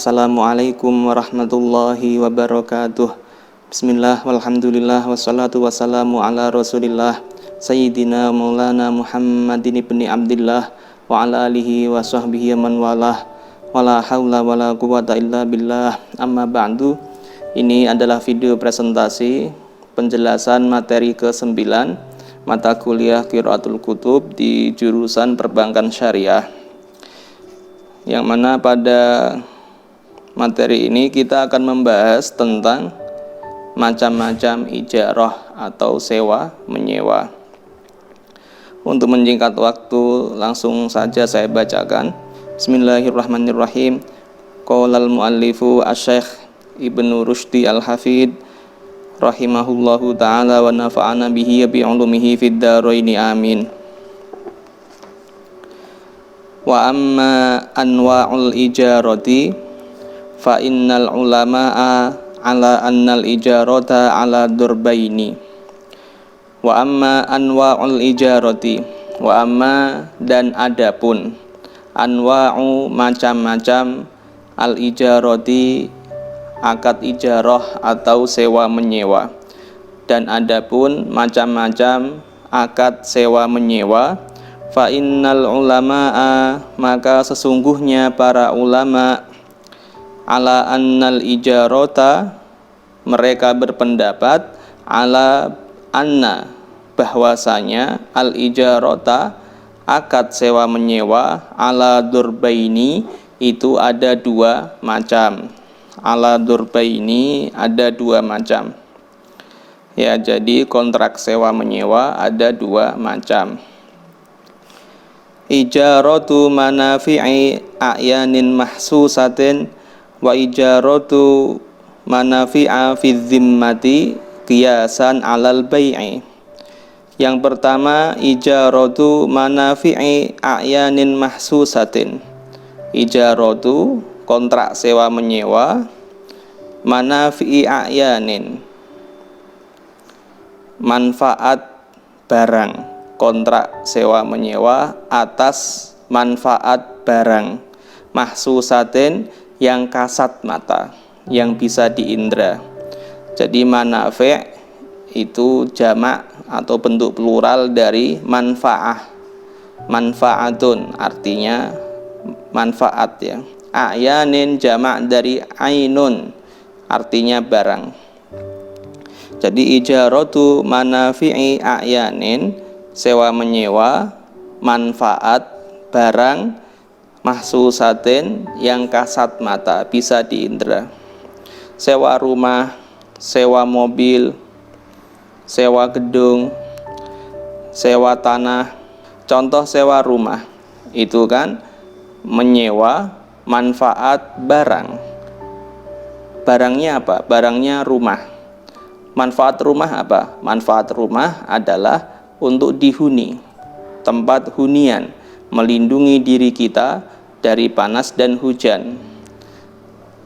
Assalamualaikum warahmatullahi wabarakatuh. Bismillah, walhamdulillah, wassalatu wassalamu ala rasulillah Sayyidina maulana Muhammadin ibni Abdillah wa ala alihi wa sahbihi man walah. Wala hawla wala quwata illa billah. Amma ba'du. Ini adalah video presentasi penjelasan materi ke-9 mata kuliah Qiraatul Kutub di jurusan Perbankan Syariah, yang mana pada materi ini kita akan membahas tentang macam-macam ijarah atau sewa menyewa. Untuk menyingkat waktu, langsung saja saya bacakan. Bismillahirrahmanirrahim. Qala al-muallifu asy-syaikh Ibnu Rushdi al-Hafid rahimahullahu ta'ala wa nafa'ana bihi bi 'ulumihi fid dharaini amin. Wa amma anwa'ul ijarati fa innal ulama'a ala annal ijarata ala durbaini. Wa amma anwa'ul ijarati, wa amma dan adapun, anwa'u macam-macam, al ijarati akad ijarah atau sewa menyewa, dan adapun macam-macam akad sewa menyewa, fa innal ulama'a maka sesungguhnya para ulama, ala annal ijarota mereka berpendapat, ala anna bahwasanya al ijarota akad sewa menyewa, ala durbaini itu ada dua macam. Ala durbaini ada dua macam. Ya, jadi kontrak sewa menyewa ada dua macam. Ijaratu manafi'i a'yanin mahsusatin wa ijaratu manafi'a fi dhimmati qiyasan 'alal bai'i. Yang pertama, ijaratu manafi'i a'yanin mahsusatin. Ijaratu kontrak sewa menyewa, manafi'i a'yanin manfaat barang. Kontrak sewa menyewa atas manfaat barang, mahsusatin yang kasat mata, yang bisa diindra. Jadi manafi' itu jamak atau bentuk plural dari manfa'ah. Manfa'atun artinya manfaat, ya. A'yanin jamak dari ainun artinya barang. Jadi ijaratu manafi'i a'yanin sewa menyewa manfaat barang, mahsusatin yang kasat mata, bisa diindra. Sewa rumah, sewa mobil, sewa gedung, sewa tanah. Contoh sewa rumah itu kan menyewa manfaat barang. Barangnya apa? Barangnya rumah. Manfaat rumah apa? Manfaat rumah adalah untuk dihuni, tempat hunian, melindungi diri kita dari panas dan hujan.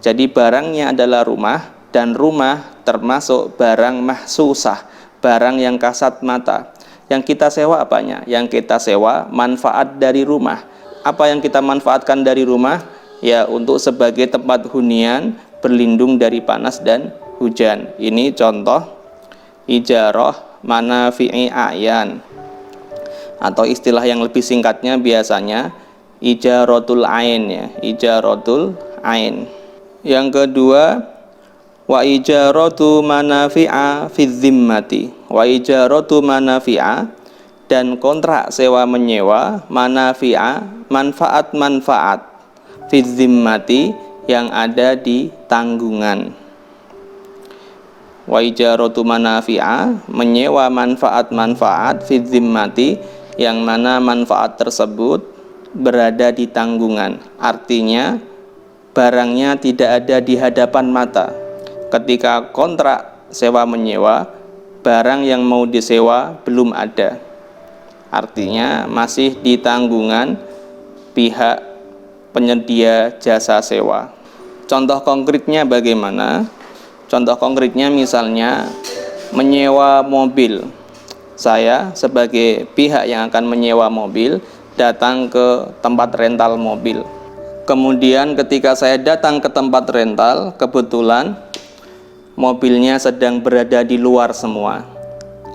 Jadi barangnya adalah rumah, dan rumah termasuk barang mahsusah, barang yang kasat mata. Yang kita sewa apanya? Yang kita sewa manfaat dari rumah. Apa yang kita manfaatkan dari rumah? Ya, untuk sebagai tempat hunian, berlindung dari panas dan hujan. Ini contoh ijarah manafi'i a'yan, atau istilah yang lebih singkatnya biasanya ijaratul ain, ya, ijaratul ain. Yang kedua, wa ijaratu manafi'a fi dhimmati. Wa ijaratu manafi'a, dan kontrak sewa menyewa, manafi'a manfaat-manfaat, fi dhimmati yang ada di tanggungan. Wa ijaratu manafi'a menyewa manfaat-manfaat fi dhimmati yang mana manfaat tersebut berada di tanggungan. Artinya barangnya tidak ada di hadapan mata. Ketika kontrak sewa menyewa, barang yang mau disewa belum ada. Artinya masih di tanggungan pihak penyedia jasa sewa. Contoh konkretnya bagaimana? Contoh konkretnya misalnya menyewa mobil. Saya sebagai pihak yang akan menyewa mobil datang ke tempat rental mobil. Kemudian ketika saya datang ke tempat rental, kebetulan mobilnya sedang berada di luar semua.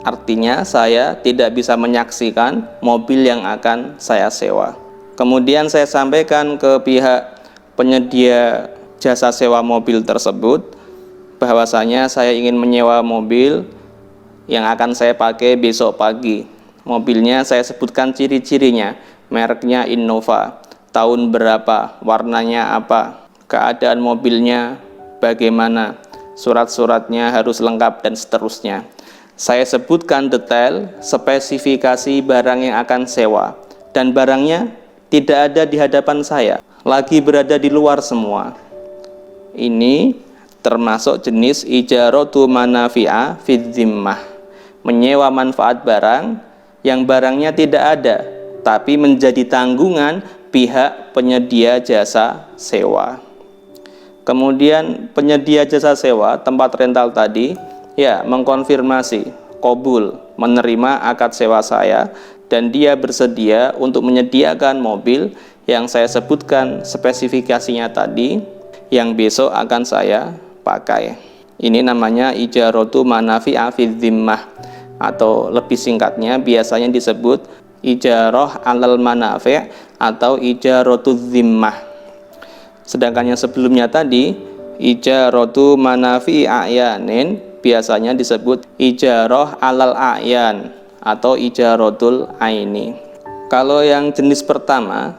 Artinya saya tidak bisa menyaksikan mobil yang akan saya sewa. Kemudian saya sampaikan ke pihak penyedia jasa sewa mobil tersebut bahwasanya saya ingin menyewa mobil yang akan saya pakai besok pagi. Mobilnya saya sebutkan ciri-cirinya, mereknya Innova, tahun berapa, warnanya apa, keadaan mobilnya bagaimana, surat-suratnya harus lengkap dan seterusnya. Saya sebutkan detail spesifikasi barang yang akan sewa, dan barangnya tidak ada di hadapan saya, lagi berada di luar semua. Ini termasuk jenis ijaratu manafi'a fid zimmah, menyewa manfaat barang yang barangnya tidak ada tapi menjadi tanggungan pihak penyedia jasa sewa. Kemudian penyedia jasa sewa tempat rental tadi mengkonfirmasi qabul, menerima akad sewa saya, dan dia bersedia untuk menyediakan mobil yang saya sebutkan spesifikasinya tadi yang besok akan saya pakai. Ini namanya ijaratu manafi'a fid zimmah, atau lebih singkatnya biasanya disebut ijarah alal manafi' atau ijaratu zimmah. Sedangkan yang sebelumnya tadi ijaratu manafi'i a'yanin biasanya disebut ijarah alal a'yan atau ijaratul aini. Kalau yang jenis pertama,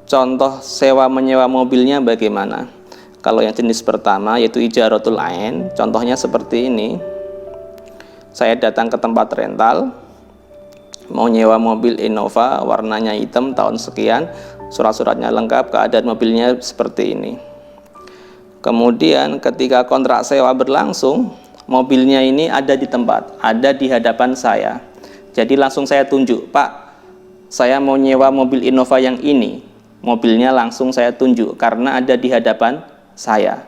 contoh sewa menyewa mobilnya bagaimana? Kalau yang jenis pertama yaitu ijaratul ain, contohnya seperti ini. Saya datang ke tempat rental, mau nyewa mobil Innova, warnanya hitam, tahun sekian, surat-suratnya lengkap, keadaan mobilnya seperti ini. Kemudian ketika kontrak sewa berlangsung, mobilnya ini ada di tempat, ada di hadapan saya. Jadi langsung saya tunjuk, Pak, saya mau nyewa mobil Innova yang ini. Mobilnya langsung saya tunjuk karena ada di hadapan saya.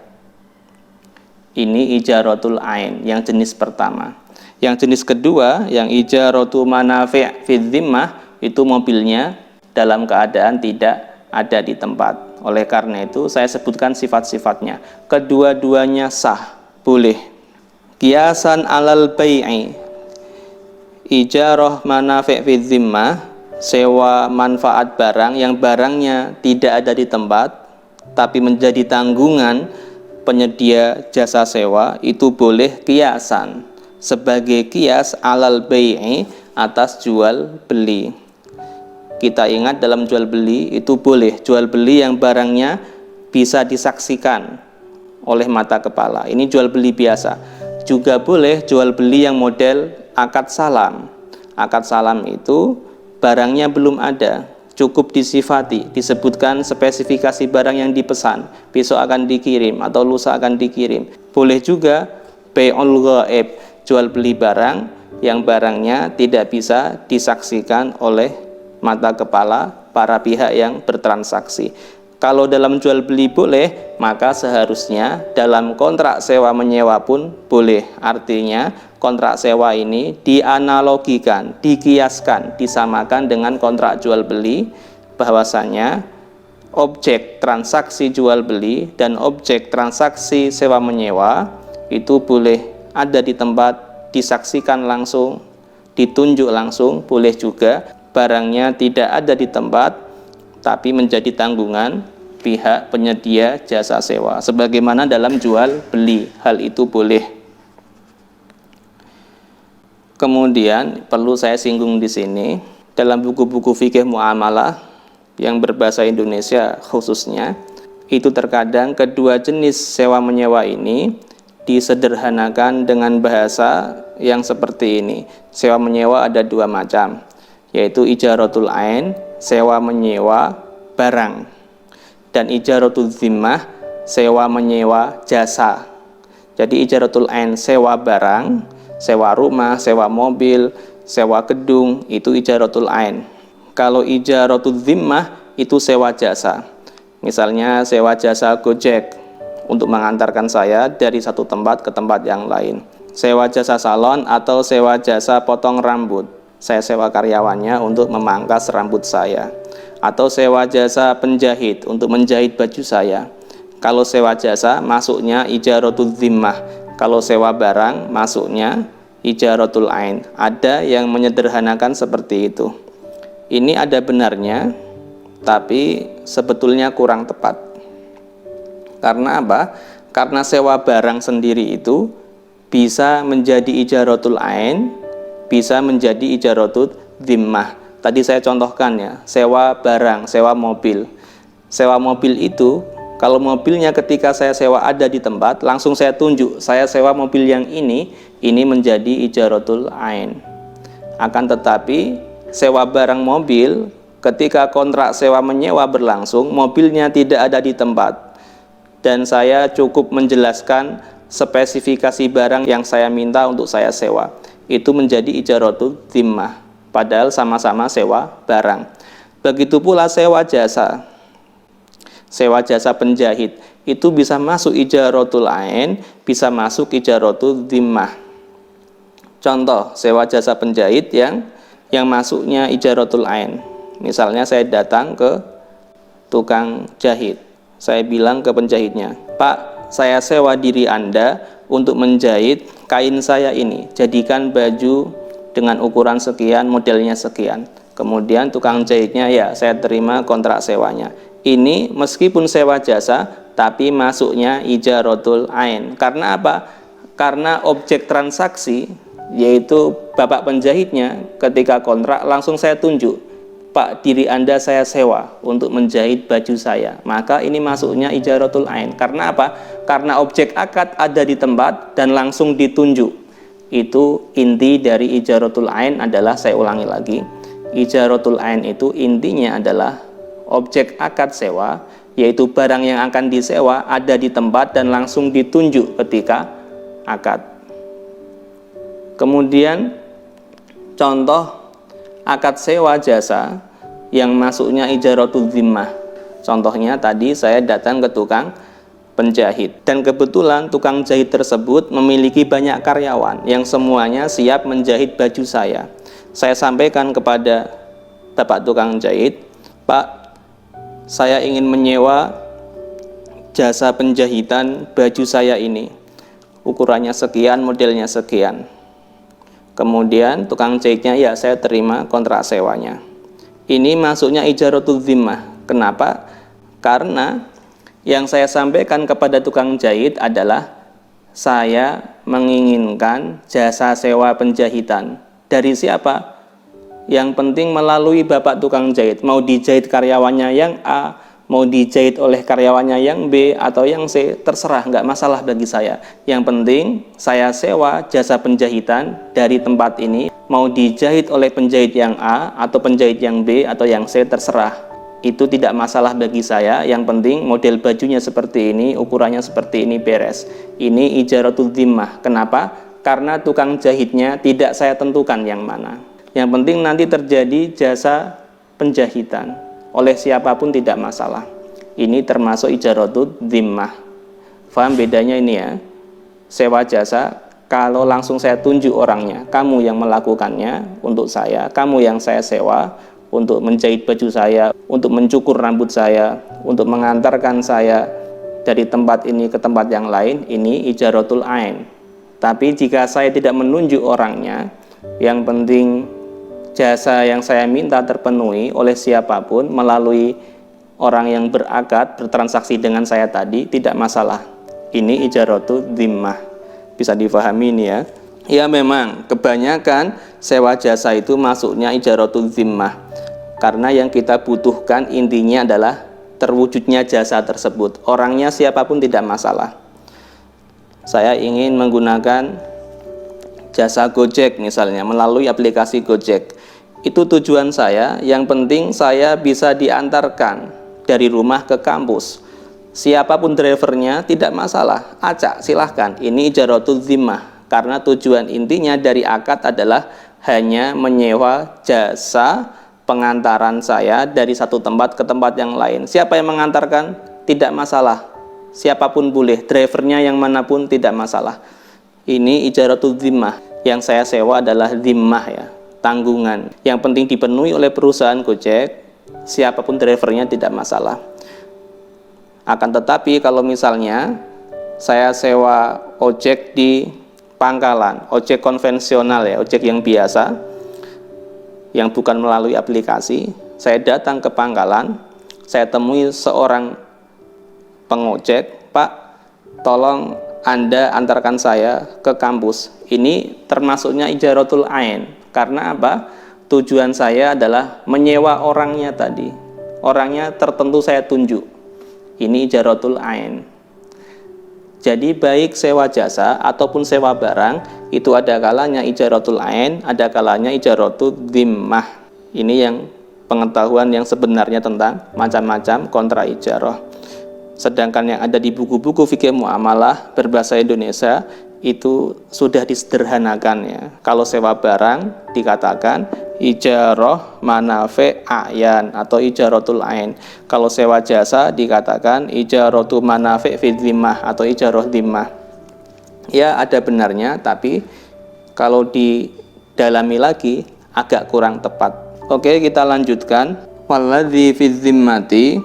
Ini ijaratul ain yang jenis pertama. Yang jenis kedua, yang ijaratu manafi' fid zimmah, itu mobilnya dalam keadaan tidak ada di tempat. Oleh karena itu saya sebutkan sifat-sifatnya. Kedua-duanya sah, boleh. Qiyasan alal bai'i, ijarah manafi' fid zimmah, sewa manfaat barang yang barangnya tidak ada di tempat tapi menjadi tanggungan penyedia jasa sewa, itu boleh qiyasan, sebagai qiyas alal bai'i, atas jual beli. Kita ingat dalam jual beli itu boleh jual beli yang barangnya bisa disaksikan oleh mata kepala, ini jual beli biasa. Juga boleh jual beli yang model akad salam. Akad salam itu barangnya belum ada, cukup disifati, disebutkan spesifikasi barang yang dipesan, besok akan dikirim atau lusa akan dikirim. Boleh juga bai'ul ghaib, jual beli barang yang barangnya tidak bisa disaksikan oleh mata kepala para pihak yang bertransaksi. Kalau dalam jual beli boleh, maka seharusnya dalam kontrak sewa menyewa pun boleh. Artinya kontrak sewa ini dianalogikan, dikiaskan, disamakan dengan kontrak jual beli, bahwasanya objek transaksi jual beli dan objek transaksi sewa menyewa itu boleh ada di tempat, disaksikan langsung, ditunjuk langsung. Boleh juga barangnya tidak ada di tempat tapi menjadi tanggungan pihak penyedia jasa sewa, sebagaimana dalam jual beli, hal itu boleh. Kemudian perlu saya singgung di sini, dalam buku-buku fikih muamalah yang berbahasa Indonesia khususnya, itu terkadang kedua jenis sewa menyewa ini disederhanakan dengan bahasa yang seperti ini. Sewa menyewa ada dua macam, yaitu ijaratul ain, sewa menyewa barang, dan ijaratul zimmah, sewa menyewa jasa. Jadi ijaratul ain sewa barang, sewa rumah, sewa mobil, sewa gedung, itu ijaratul ain. Kalau ijaratul zimmah itu sewa jasa. Misalnya sewa jasa Gojek untuk mengantarkan saya dari satu tempat ke tempat yang lain. Sewa jasa salon atau sewa jasa potong rambut. saya sewa karyawannya untuk memangkas rambut saya. Atau sewa jasa penjahit untuk menjahit baju saya. Kalau sewa jasa masuknya ijaratul zimmah. Kalau sewa barang masuknya ijaratul ain. Ada yang menyederhanakan seperti itu. Ini ada benarnya, tapi sebetulnya kurang tepat. Karena apa? Karena sewa barang sendiri itu bisa menjadi ijaratul ain, bisa menjadi ijaratul zimmah. Tadi saya contohkan ya, sewa barang, sewa mobil. Sewa mobil itu, kalau mobilnya ketika saya sewa ada di tempat, langsung saya tunjuk, saya sewa mobil yang ini menjadi ijaratul ain. Akan tetapi, sewa barang mobil, ketika kontrak sewa menyewa berlangsung, mobilnya tidak ada di tempat, dan saya cukup menjelaskan spesifikasi barang yang saya minta untuk saya sewa, itu menjadi ijaratul zimmah, padahal sama-sama sewa barang. Begitu pula sewa jasa. Sewa jasa penjahit itu bisa masuk ijaratul ain, bisa masuk ijaratul zimmah. Contoh, sewa jasa penjahit yang masuknya ijaratul ain. Misalnya saya datang ke tukang jahit. Saya bilang ke penjahitnya, "Pak, saya sewa diri Anda untuk menjahit kain saya ini. Jadikan baju dengan ukuran sekian, modelnya sekian." Kemudian tukang jahitnya, "Ya, saya terima kontrak sewanya." Ini meskipun sewa jasa, tapi masuknya ijaratul ain. Karena apa? Karena objek transaksi, yaitu bapak penjahitnya, ketika kontrak langsung saya tunjuk, "Pak, diri Anda saya sewa untuk menjahit baju saya." Maka ini masuknya ijaratul ain. Karena apa? Karena objek akad ada di tempat dan langsung ditunjuk. Itu inti dari ijaratul ain adalah, saya ulangi lagi, ijaratul ain itu intinya adalah objek akad sewa, yaitu barang yang akan disewa ada di tempat dan langsung ditunjuk ketika akad. Kemudian contoh akad sewa jasa yang masuknya ijaratul zimmah. Contohnya tadi saya datang ke tukang penjahit, dan kebetulan tukang jahit tersebut memiliki banyak karyawan yang semuanya siap menjahit baju saya. Saya sampaikan kepada bapak tukang jahit, "Pak, saya ingin menyewa jasa penjahitan baju saya ini. Ukurannya sekian, modelnya sekian." Kemudian tukang jahitnya, "Ya, saya terima kontrak sewanya." Ini masuknya ijaratul zimmah. Kenapa? Karena yang saya sampaikan kepada tukang jahit adalah saya menginginkan jasa sewa penjahitan. Dari siapa? Yang penting melalui bapak tukang jahit. Mau dijahit karyawannya yang A, mau dijahit oleh karyawannya yang B atau yang C, terserah, nggak masalah bagi saya. Yang penting saya sewa jasa penjahitan dari tempat ini, mau dijahit oleh penjahit yang A atau penjahit yang B atau yang C, terserah. Itu tidak masalah bagi saya. Yang penting model bajunya seperti ini, ukurannya seperti ini, beres. Ini ijaratul zimmah. Kenapa? Karena tukang jahitnya tidak saya tentukan yang mana. Yang penting nanti terjadi jasa penjahitan oleh siapapun tidak masalah. Ini termasuk ijaratul zimmah. Faham bedanya ini ya? Sewa jasa, kalau langsung saya tunjuk orangnya, kamu yang melakukannya untuk saya, kamu yang saya sewa untuk menjahit baju saya, untuk mencukur rambut saya, untuk mengantarkan saya dari tempat ini ke tempat yang lain, ini ijaratul ain. Tapi jika saya tidak menunjuk orangnya, yang penting jasa yang saya minta terpenuhi oleh siapapun melalui orang yang berakad, bertransaksi dengan saya tadi, tidak masalah. Ini ijaratul zimmah. Bisa difahami ini ya. Ya memang kebanyakan sewa jasa itu masuknya ijaratul zimmah. Karena yang kita butuhkan intinya adalah terwujudnya jasa tersebut. Orangnya siapapun tidak masalah. Saya ingin menggunakan jasa Gojek misalnya, melalui aplikasi Gojek. Itu tujuan saya, yang penting saya bisa diantarkan dari rumah ke kampus. Siapapun drivernya tidak masalah, acak silahkan. Ini ijaratul zimmah. Karena tujuan intinya dari akad adalah hanya menyewa jasa pengantaran saya dari satu tempat ke tempat yang lain. Siapa yang mengantarkan? Tidak masalah. Siapapun boleh, drivernya yang manapun tidak masalah. Ini ijaratul zimmah. Yang saya sewa adalah zimmah ya. tanggungan. Yang penting dipenuhi oleh perusahaan Gojek, siapapun drivernya tidak masalah. Akan tetapi kalau misalnya saya sewa ojek di pangkalan, ojek konvensional ya, ojek yang biasa, yang bukan melalui aplikasi, saya datang ke pangkalan, saya temui seorang pengojek, Pak, tolong Anda antarkan saya ke kampus. Ini termasuknya ijaratul ain. Karena apa? Tujuan saya adalah menyewa orangnya tadi. Orangnya tertentu saya tunjuk. Ini ijaratul ain. Jadi baik sewa jasa ataupun sewa barang, itu ada kalanya ijaratul ain, ada kalanya ijaratul dhimmah. Ini yang pengetahuan yang sebenarnya tentang macam-macam kontrak ijarah. Sedangkan yang ada di buku-buku fikih muamalah berbahasa Indonesia itu sudah disederhanakan ya. Kalau sewa barang dikatakan ijarah manafi' a'yan atau ijaratul ain. Kalau sewa jasa dikatakan ijaratu manafi' fi dhimmah atau ijarah dhimmah. Ya ada benarnya, tapi kalau didalami lagi agak kurang tepat. Oke, kita lanjutkan. Walladzi fi dhimmati,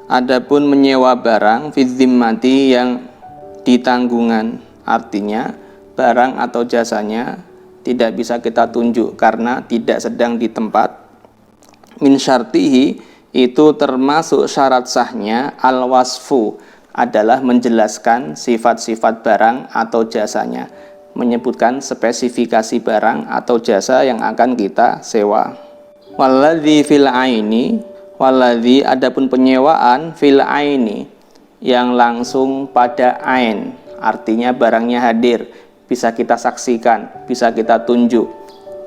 adapun menyewa barang fi dhimmati yang ditanggungan, artinya barang atau jasanya tidak bisa kita tunjuk karena tidak sedang di tempat. Min syartihi, itu termasuk syarat sahnya al-wasfu, adalah menjelaskan sifat-sifat barang atau jasanya, menyebutkan spesifikasi barang atau jasa yang akan kita sewa. Walladzi fil aini, walladzi adapun penyewaan fil aini yang langsung pada ain, artinya barangnya hadir, bisa kita saksikan, bisa kita tunjuk.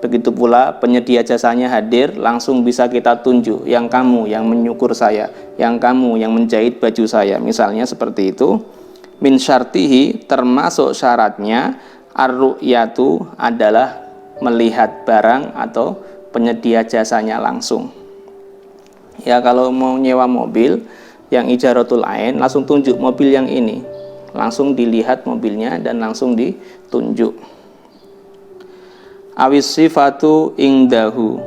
Begitu pula penyedia jasanya hadir, langsung bisa kita tunjuk, yang kamu yang menyukur saya, yang kamu yang menjahit baju saya, misalnya seperti itu. Min syartihi, termasuk syaratnya ar-ru'yatu, adalah melihat barang atau penyedia jasanya langsung. Ya kalau mau nyewa mobil yang ijaratul ain, langsung tunjuk mobil yang ini, langsung dilihat mobilnya dan langsung ditunjuk. Awis sifatu ingdahu,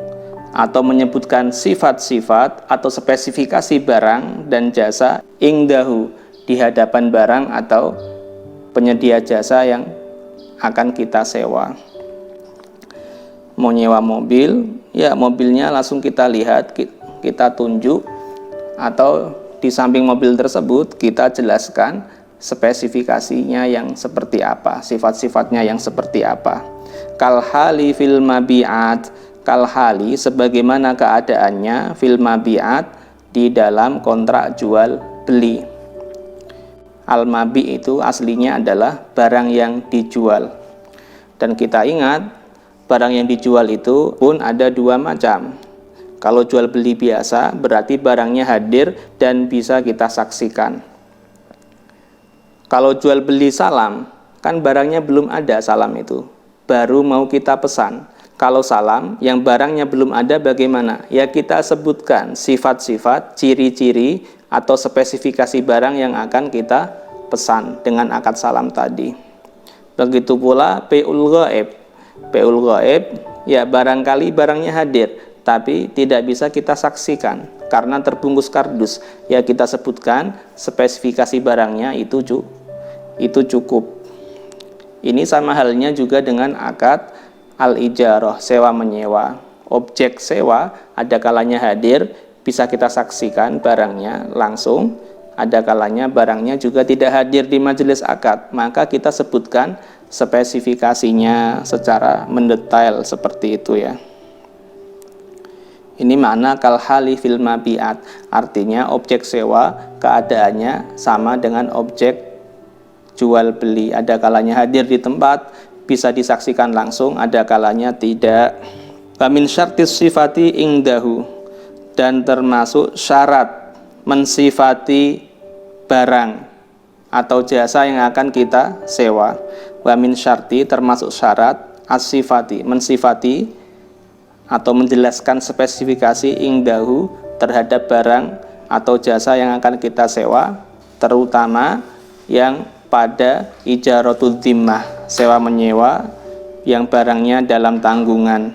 atau menyebutkan sifat-sifat atau spesifikasi barang dan jasa ingdahu, di hadapan barang atau penyedia jasa yang akan kita sewa. Mau nyewa mobil, ya mobilnya langsung kita lihat, kita tunjuk, atau di samping mobil tersebut kita jelaskan spesifikasinya yang seperti apa, sifat-sifatnya yang seperti apa. Kalhali fil mabi'at, kalhali sebagaimana keadaannya fil mabi'at, di dalam kontrak jual beli. Al-mabi itu aslinya adalah barang yang dijual. Dan kita ingat, barang yang dijual itu pun ada dua macam. Kalau jual beli biasa berarti barangnya hadir dan bisa kita saksikan. Kalau jual beli salam, kan barangnya belum ada salam itu, baru mau kita pesan. Kalau salam yang barangnya belum ada bagaimana? Ya kita sebutkan sifat-sifat, ciri-ciri atau spesifikasi barang yang akan kita pesan dengan akad salam tadi. Begitu pula P'ul Ghaib. P'ul Ghaib, ya barangkali barangnya hadir tapi tidak bisa kita saksikan karena terbungkus kardus, ya kita sebutkan spesifikasi barangnya itu cukup. Ini sama halnya juga dengan akad al-ijarah, sewa menyewa. Objek sewa ada kalanya hadir, bisa kita saksikan barangnya langsung, ada kalanya barangnya juga tidak hadir di majelis akad, maka kita sebutkan spesifikasinya secara mendetail seperti itu ya. Ini makna kalhali fil mabi'at, artinya objek sewa keadaannya sama dengan objek jual beli. Ada kalanya hadir di tempat, bisa disaksikan langsung, ada kalanya tidak. Min syartis sifati ingdahu, dan termasuk syarat mensifati barang atau jasa yang akan kita sewa. Wa min syarti, termasuk syarat as-sifati, mensifati atau menjelaskan spesifikasi ingdahu terhadap barang atau jasa yang akan kita sewa, terutama yang pada ijaratul dhimmah, sewa menyewa yang barangnya dalam tanggungan.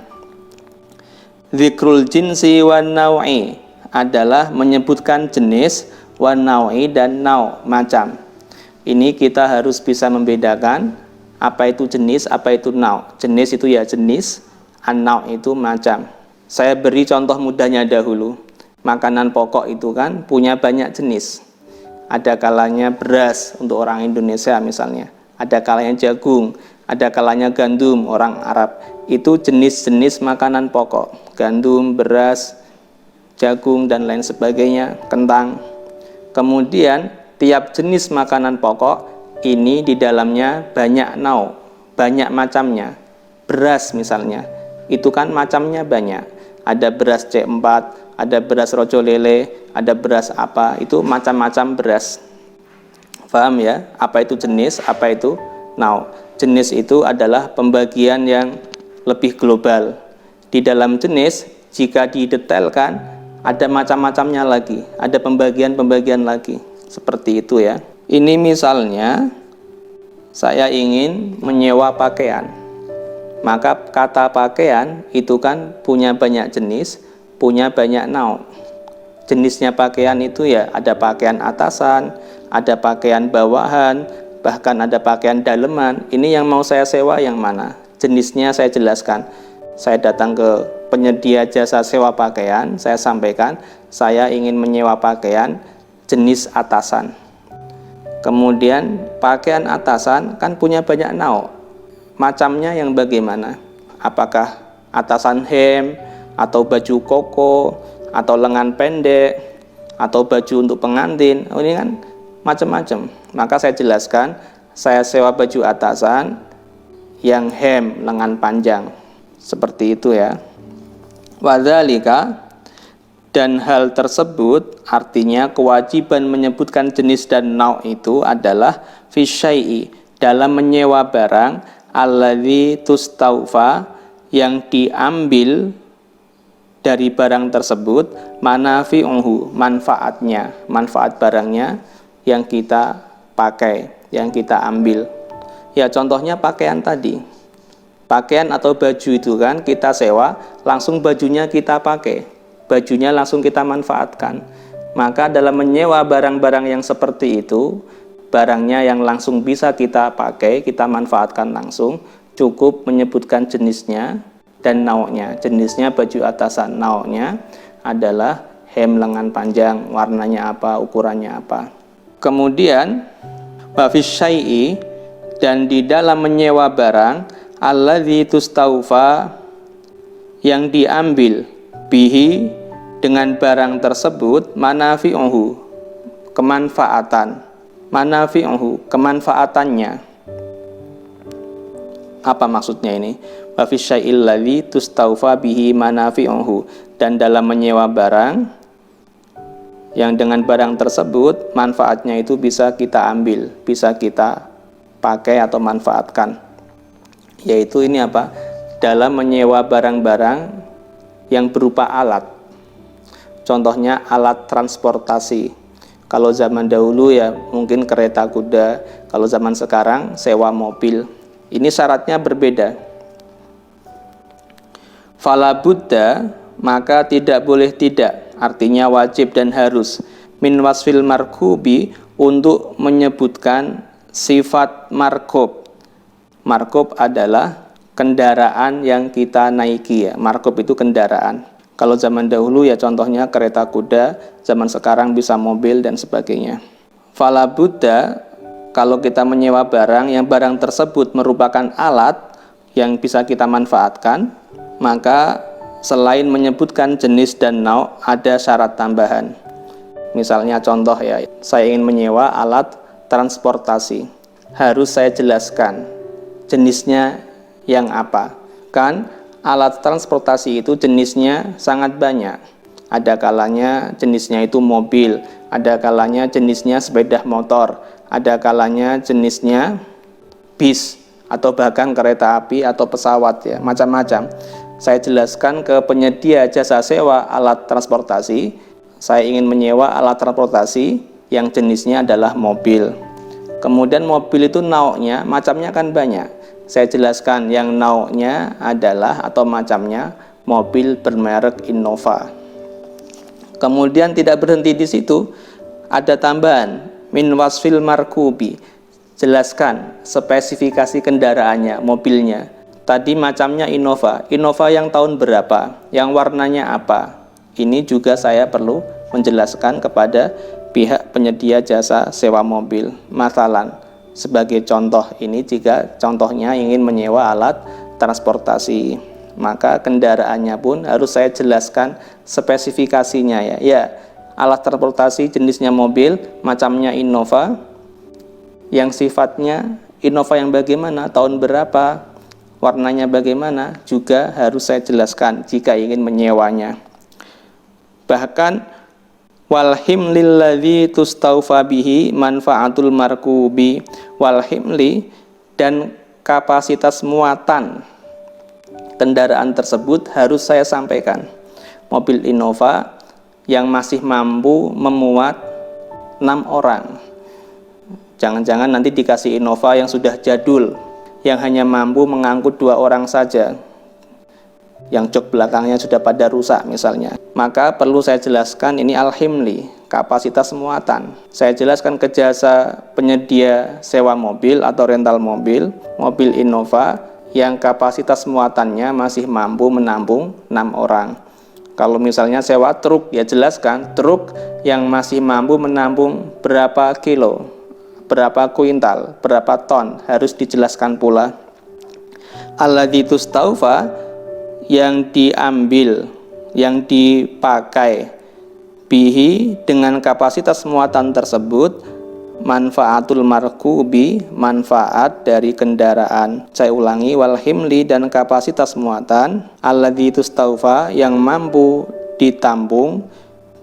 Dzikrul jinsi wan naw'i adalah menyebutkan jenis, wan naw'i dan naw, macam. Ini kita harus bisa membedakan apa itu jenis, apa itu naw. Jenis itu ya jenis, an-naw itu macam. Saya beri contoh mudahnya dahulu. Makanan pokok itu kan punya banyak jenis. Ada kalanya beras untuk orang Indonesia misalnya, ada kalanya jagung, ada kalanya gandum orang Arab. Itu jenis-jenis makanan pokok, gandum, beras, jagung dan lain sebagainya, kentang. Kemudian tiap jenis makanan pokok ini di dalamnya banyak naw, banyak macamnya. Beras misalnya, itu kan macamnya banyak. Ada beras C4, ada beras rojo lele, ada beras apa, itu macam-macam beras. Paham ya? Apa itu jenis, apa itu naw? Jenis itu adalah pembagian yang lebih global. Di dalam jenis, jika didetailkan, ada macam-macamnya lagi, ada pembagian-pembagian lagi. Seperti itu ya. Ini misalnya, saya ingin menyewa pakaian. Maka kata pakaian itu kan punya banyak jenis, punya banyak naw. Jenisnya pakaian itu ya ada pakaian atasan, ada pakaian bawahan, bahkan ada pakaian daleman. Ini yang mau saya sewa yang mana? Jenisnya saya jelaskan. Saya datang ke penyedia jasa sewa pakaian, saya sampaikan saya ingin menyewa pakaian jenis atasan. Kemudian pakaian atasan kan punya banyak naw. Macamnya yang bagaimana? Apakah atasan hem, atau baju koko, atau lengan pendek, atau baju untuk pengantin? Oh, ini kan macam-macam. Maka saya jelaskan, saya sewa baju atasan yang hem, lengan panjang. Seperti itu ya. Wadzalika, dan hal tersebut artinya kewajiban menyebutkan jenis dan naw itu adalah fisyai'i, dalam menyewa barang alladzi tustaufa, yang diambil dari barang tersebut manafi'uhu, manfaatnya, manfaat barangnya yang kita pakai, yang kita ambil. Ya contohnya pakaian tadi. Pakaian atau baju itu kan kita sewa, langsung bajunya kita pakai, bajunya langsung kita manfaatkan. Maka dalam menyewa barang-barang yang seperti itu, barangnya yang langsung bisa kita pakai, kita manfaatkan langsung, cukup menyebutkan jenisnya dan nauknya. Jenisnya baju atasan, nauknya adalah hem lengan panjang, warnanya apa, ukurannya apa. Kemudian wa fisyai'i, dan di dalam menyewa barang alladzi tustaufa, yang diambil bihi, dengan barang tersebut manafi'uhu, kemanfaatan, manafi'uhu, kemanfaatannya. Apa maksudnya ini? Wa fi syai'il ladzi tustaufa bihi manafi'uhu, dan dalam menyewa barang yang dengan barang tersebut manfaatnya itu bisa kita ambil, bisa kita pakai atau manfaatkan. Yaitu ini apa? Dalam menyewa barang-barang yang berupa alat. Contohnya alat transportasi. Kalau zaman dahulu ya mungkin kereta kuda, kalau zaman sekarang sewa mobil. Ini syaratnya berbeda. Fala budda, maka tidak boleh tidak, artinya wajib dan harus, min wasfil markubi, untuk menyebutkan sifat markub. Markub adalah kendaraan yang kita naiki ya. Markub itu kendaraan. Kalau zaman dahulu ya contohnya kereta kuda, zaman sekarang bisa mobil dan sebagainya. Fala budda, kalau kita menyewa barang yang barang tersebut merupakan alat yang bisa kita manfaatkan, maka selain menyebutkan jenis dan nauk, ada syarat tambahan. Misalnya contoh ya, saya ingin menyewa alat transportasi. Harus saya jelaskan jenisnya yang apa. Kan alat transportasi itu jenisnya sangat banyak. Ada kalanya jenisnya itu mobil, ada kalanya jenisnya sepeda motor, ada kalanya jenisnya bis, atau bahkan kereta api atau pesawat ya, macam-macam. Saya jelaskan ke penyedia jasa sewa alat transportasi, saya ingin menyewa alat transportasi yang jenisnya adalah mobil. Kemudian mobil itu nauknya, macamnya kan banyak. Saya jelaskan yang nau'nya adalah atau macamnya mobil bermerek Innova. Kemudian tidak berhenti di situ, ada tambahan min wasfil markubi. Jelaskan spesifikasi kendaraannya, mobilnya. Tadi macamnya Innova. Innova yang tahun berapa? Yang warnanya apa? Ini juga saya perlu menjelaskan kepada pihak penyedia jasa sewa mobil. Masalan, sebagai contoh ini, jika contohnya ingin menyewa alat transportasi, maka kendaraannya pun harus saya jelaskan spesifikasinya ya. Ya, alat transportasi jenisnya mobil, macamnya Innova, yang sifatnya Innova yang bagaimana, tahun berapa, warnanya bagaimana, juga harus saya jelaskan jika ingin menyewanya. Bahkan walhimlil ladzi tustaufa bihi manfaatul markubi, walhimli, dan kapasitas muatan kendaraan tersebut harus saya sampaikan. Mobil Innova yang masih mampu memuat 6 orang. Jangan-jangan nanti dikasih Innova yang sudah jadul, yang hanya mampu mengangkut 2 orang saja, yang jok belakangnya sudah pada rusak misalnya. Maka perlu saya jelaskan ini al-himli, kapasitas muatan. Saya jelaskan ke jasa penyedia sewa mobil atau rental mobil, mobil Innova yang kapasitas muatannya masih mampu menampung 6 orang. Kalau misalnya sewa truk, ya jelaskan truk yang masih mampu menampung berapa kilo, berapa kuintal, berapa ton, harus dijelaskan pula. Alladzi tustaufa, yang diambil, yang dipakai, bihi, dengan kapasitas muatan tersebut, manfaatul markubi, manfaat dari kendaraan. Saya ulangi, walhimli, dan kapasitas muatan, alladzi tustaufa, yang mampu ditampung,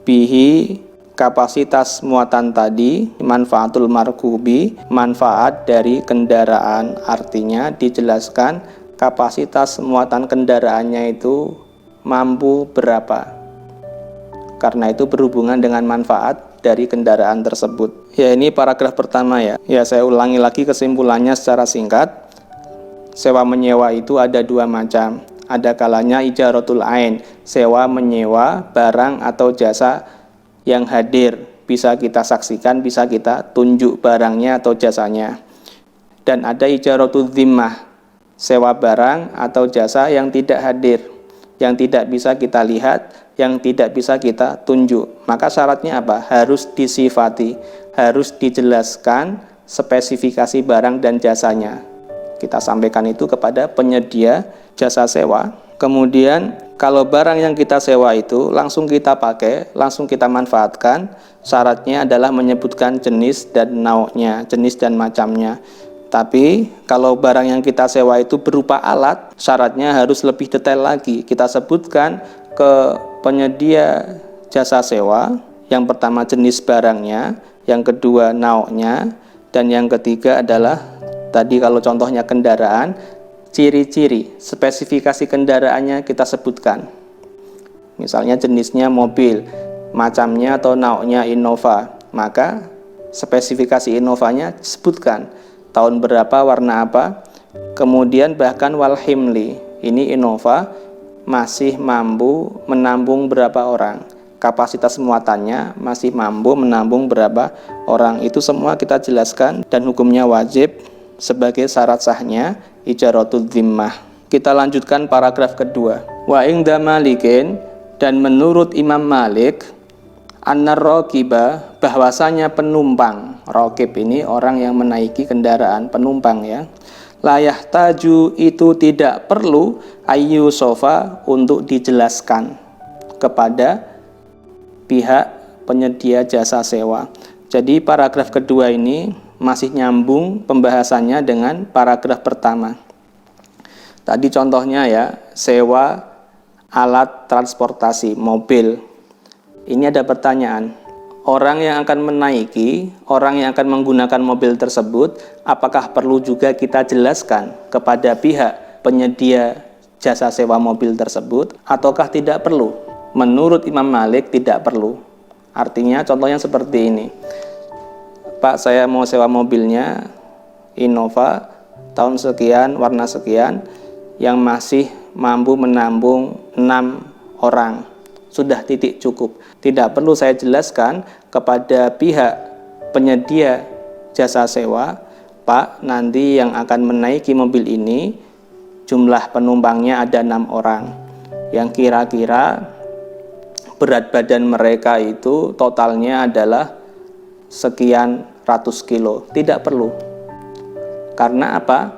bihi, kapasitas muatan tadi, manfaatul markubi, manfaat dari kendaraan. Artinya dijelaskan kapasitas muatan kendaraannya itu mampu berapa, karena itu berhubungan dengan manfaat dari kendaraan tersebut. Ya, ini paragraf pertama ya. Ya, saya ulangi lagi kesimpulannya secara singkat. Sewa menyewa itu ada 2 macam. Ada kalanya ijaratul ain, sewa menyewa barang atau jasa yang hadir, bisa kita saksikan, bisa kita tunjuk barangnya atau jasanya. Dan ada ijaratul dhimmah, sewa barang atau jasa yang tidak hadir, yang tidak bisa kita lihat, yang tidak bisa kita tunjuk. Maka syaratnya apa? Harus disifati, harus dijelaskan spesifikasi barang dan jasanya. Kita sampaikan itu kepada penyedia jasa sewa. Kemudian kalau barang yang kita sewa itu langsung kita pakai, langsung kita manfaatkan, syaratnya adalah menyebutkan jenis dan nau'nya, jenis dan macamnya. Tapi kalau barang yang kita sewa itu berupa alat, syaratnya harus lebih detail lagi. Kita sebutkan ke penyedia jasa sewa, yang pertama jenis barangnya, yang kedua nau'nya, dan yang ketiga adalah tadi kalau contohnya kendaraan, ciri-ciri, spesifikasi kendaraannya kita sebutkan. Misalnya jenisnya mobil, macamnya atau nau'nya Innova, maka spesifikasi Innovanya sebutkan. Tahun berapa, warna apa. Kemudian bahkan walhimli, ini Innova masih mampu menampung berapa orang, kapasitas muatannya masih mampu menampung berapa orang. Itu semua kita jelaskan dan hukumnya wajib sebagai syarat sahnya ijaratul dhimmah. Kita lanjutkan paragraf kedua. Wa ingda Malikin, dan menurut Imam Malik, annar raqiba, bahwasanya penumpang, raqib ini orang yang menaiki kendaraan, penumpang ya, layah taju, itu tidak perlu ayu sofa, untuk dijelaskan kepada pihak penyedia jasa sewa. Jadi paragraf kedua ini masih nyambung pembahasannya dengan paragraf pertama. Tadi contohnya ya, sewa alat transportasi, mobil. Ini ada pertanyaan, orang yang akan menaiki, orang yang akan menggunakan mobil tersebut, apakah perlu juga kita jelaskan kepada pihak penyedia jasa sewa mobil tersebut, ataukah tidak perlu? Menurut Imam Malik tidak perlu. Artinya contohnya seperti ini, Pak, saya mau sewa mobilnya Innova tahun sekian, warna sekian, yang masih mampu menampung 6 orang. Sudah titik cukup. Tidak perlu saya jelaskan kepada pihak penyedia jasa sewa, Pak, nanti yang akan menaiki mobil ini jumlah penumpangnya ada 6 orang, yang kira-kira berat badan mereka itu totalnya adalah sekian ratus kilo. Tidak perlu. Karena apa?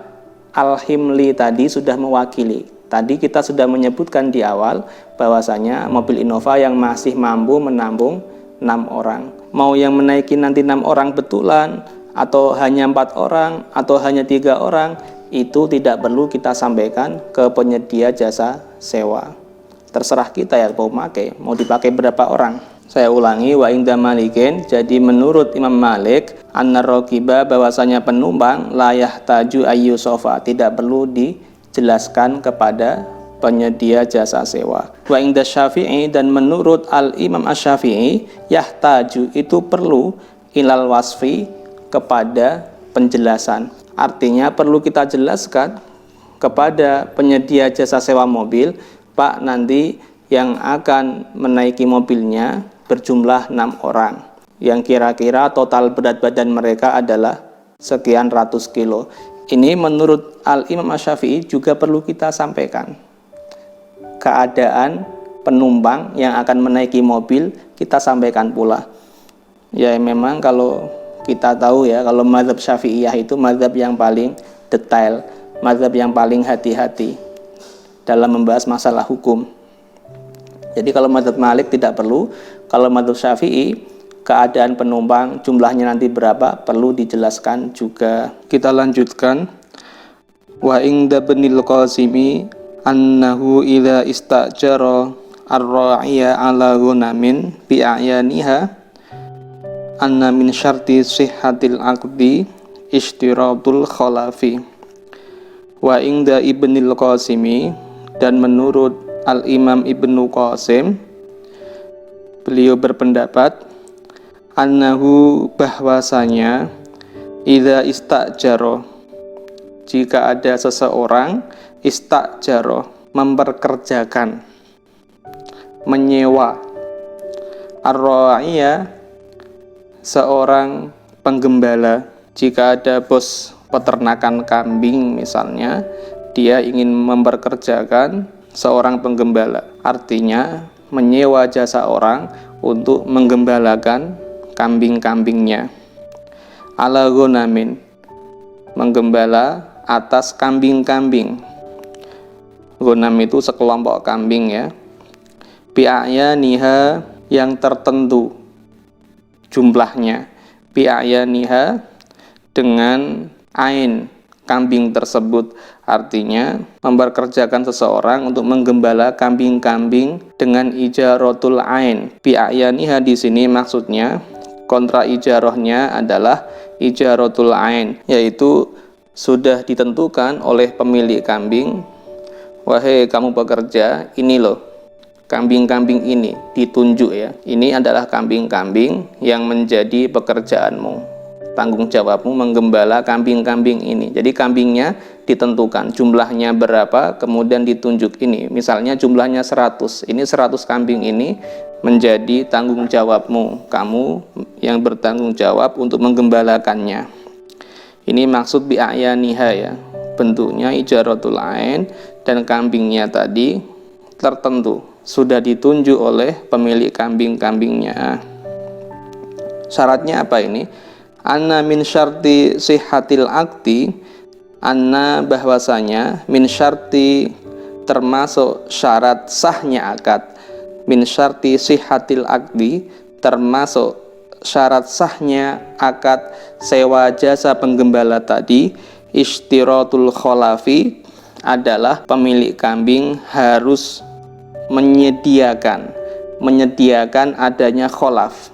Al-Himli tadi sudah mewakili. Tadi kita sudah menyebutkan di awal bahwasanya mobil Innova yang masih mampu menampung 6 orang. Mau yang menaiki nanti 6 orang betulan, atau hanya 4 orang, atau hanya 3 orang, itu tidak perlu kita sampaikan ke penyedia jasa sewa. Terserah kita ya mau dipakai berapa orang. Saya ulangi, wa inda malikin, jadi menurut Imam Malik, an-raqiba, bahwasanya penumpang layah taju ayyu sofa, tidak perlu dijelaskan kepada penyedia jasa sewa. Wa inda Syafi'i, dan menurut al-Imam Asy-Syafi'i, yahtaju itu perlu ilal wasfi, kepada penjelasan. Artinya perlu kita jelaskan kepada penyedia jasa sewa mobil, Pak, nanti yang akan menaiki mobilnya berjumlah 6 orang, yang kira-kira total berat badan mereka adalah sekian ratus kilo. Ini menurut Al-Imam Asy-Syafi'i juga perlu kita sampaikan. Keadaan penumpang yang akan menaiki mobil kita sampaikan pula. Ya memang kalau kita tahu ya, kalau mazhab Syafi'iyah itu mazhab yang paling detail, mazhab yang paling hati-hati dalam membahas masalah hukum. Jadi kalau mazhab Malik tidak perlu, kalau mazhab Syafi'i keadaan penumpang jumlahnya nanti berapa perlu dijelaskan juga. Kita lanjutkan. Wa inda Ibnil Qasimi annahu idza istajara ar-ra'iya ala ghunamin bi a'yaniha anna min syarti sihhatil aqdi ishtiratul khalafi. Wa inda Ibnil Qasimi, dan menurut Al-Imam Ibnu Qasim, beliau berpendapat annahu, bahwasanya idza istajaro, jika ada seseorang istajaro, memperkerjakan, menyewa, ar-ra'iya, seorang penggembala. Jika ada bos peternakan kambing misalnya, dia ingin memperkerjakan seorang penggembala, artinya menyewa jasa orang untuk menggembalakan kambing-kambingnya. Ala ghunamin, menggembala atas kambing-kambing. Ghanam itu sekelompok kambing ya. Bi'ayaniha, yang tertentu jumlahnya. Bi'ayaniha, dengan ain kambing tersebut, artinya memperkerjakan seseorang untuk menggembala kambing-kambing dengan ijaratul ain. Bi'ayaniha di sini maksudnya kontra ijarahnya adalah ijaratul ain, yaitu sudah ditentukan oleh pemilik kambing, wahai kamu pekerja, ini loh kambing-kambing ini, ditunjuk ya, ini adalah kambing-kambing yang menjadi pekerjaanmu, tanggung jawabmu menggembala kambing-kambing ini. Jadi kambingnya ditentukan jumlahnya berapa, kemudian ditunjuk ini, misalnya jumlahnya 100, ini 100 kambing ini menjadi tanggung jawabmu, kamu yang bertanggung jawab untuk menggembalakannya. Ini maksud bi'ayaniha ya, bentuknya ijaratul ain, dan kambingnya tadi tertentu, sudah ditunjuk oleh pemilik kambing-kambingnya. Syaratnya apa ini? Anna min syarti sihhatil aqdi, anna, bahwasanya, min syarti, termasuk syarat sahnya akad, min syarti sihhatil aqdi, termasuk syarat sahnya akad sewa jasa penggembala tadi, ishtiratul khalafi, adalah pemilik kambing harus menyediakan adanya kholaf.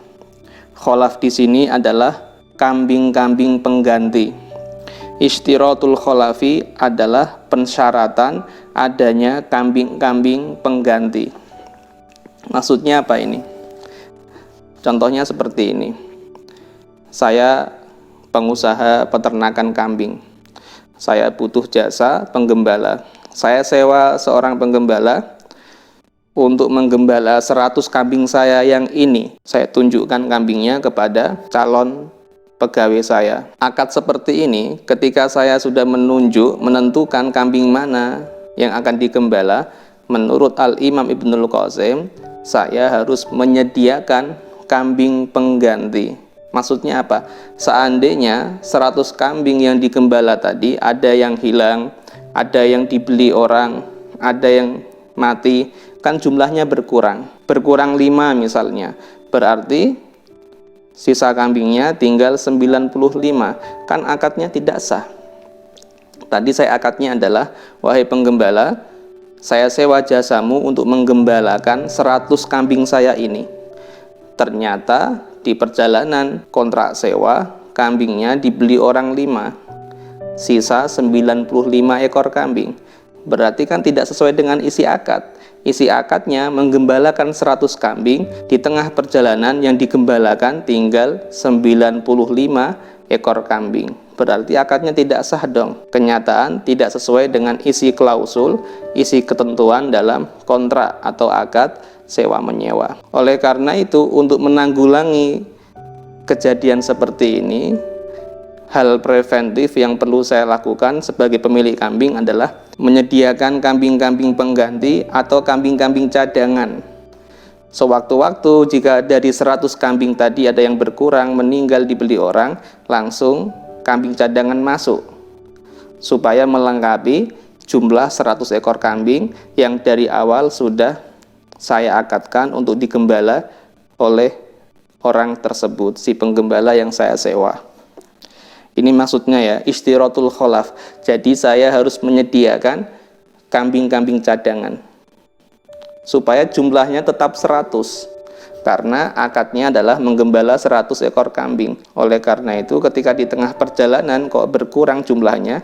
Kholaf di sini adalah kambing-kambing pengganti. Ishtiratul kholafi adalah pensyaratan adanya kambing-kambing pengganti. Maksudnya apa ini? Contohnya seperti ini. Saya pengusaha peternakan kambing. saya butuh jasa penggembala. Saya sewa seorang penggembala untuk menggembala 100 kambing saya yang ini. Saya tunjukkan kambingnya kepada calon pegawai saya. Akad seperti ini, ketika saya sudah menentukan kambing mana yang akan digembala, menurut Al-Imam Ibnul Qasim, saya harus menyediakan kambing pengganti. Maksudnya apa? Seandainya 100 kambing yang digembala tadi ada yang hilang, ada yang dibeli orang, ada yang mati, kan jumlahnya berkurang 5 misalnya, berarti sisa kambingnya tinggal 95, kan akadnya tidak sah. Tadi saya akadnya adalah, wahai penggembala, saya sewa jasamu untuk menggembalakan 100 kambing saya ini. Ternyata di perjalanan kontrak sewa, kambingnya dibeli orang 5, sisa 95 ekor kambing. Berarti kan tidak sesuai dengan isi akad. Isi akadnya menggembalakan 100 kambing, di tengah perjalanan yang digembalakan tinggal 95 ekor kambing. Berarti akadnya tidak sah dong. Kenyataan tidak sesuai dengan isi klausul, isi ketentuan dalam kontrak atau akad sewa menyewa. Oleh karena itu, untuk menanggulangi kejadian seperti ini, hal preventif yang perlu saya lakukan sebagai pemilik kambing adalah menyediakan kambing-kambing pengganti atau kambing-kambing cadangan. Sewaktu-waktu jika dari 100 kambing tadi ada yang berkurang, meninggal, dibeli orang, langsung kambing cadangan masuk supaya melengkapi jumlah 100 ekor kambing yang dari awal sudah saya akadkan untuk digembala oleh orang tersebut, si penggembala yang saya sewa. Ini maksudnya ya, istiratul kholaf. Jadi saya harus menyediakan kambing-kambing cadangan supaya jumlahnya tetap 100, karena akadnya adalah menggembala 100 ekor kambing. Oleh karena itu, ketika di tengah perjalanan kok berkurang jumlahnya,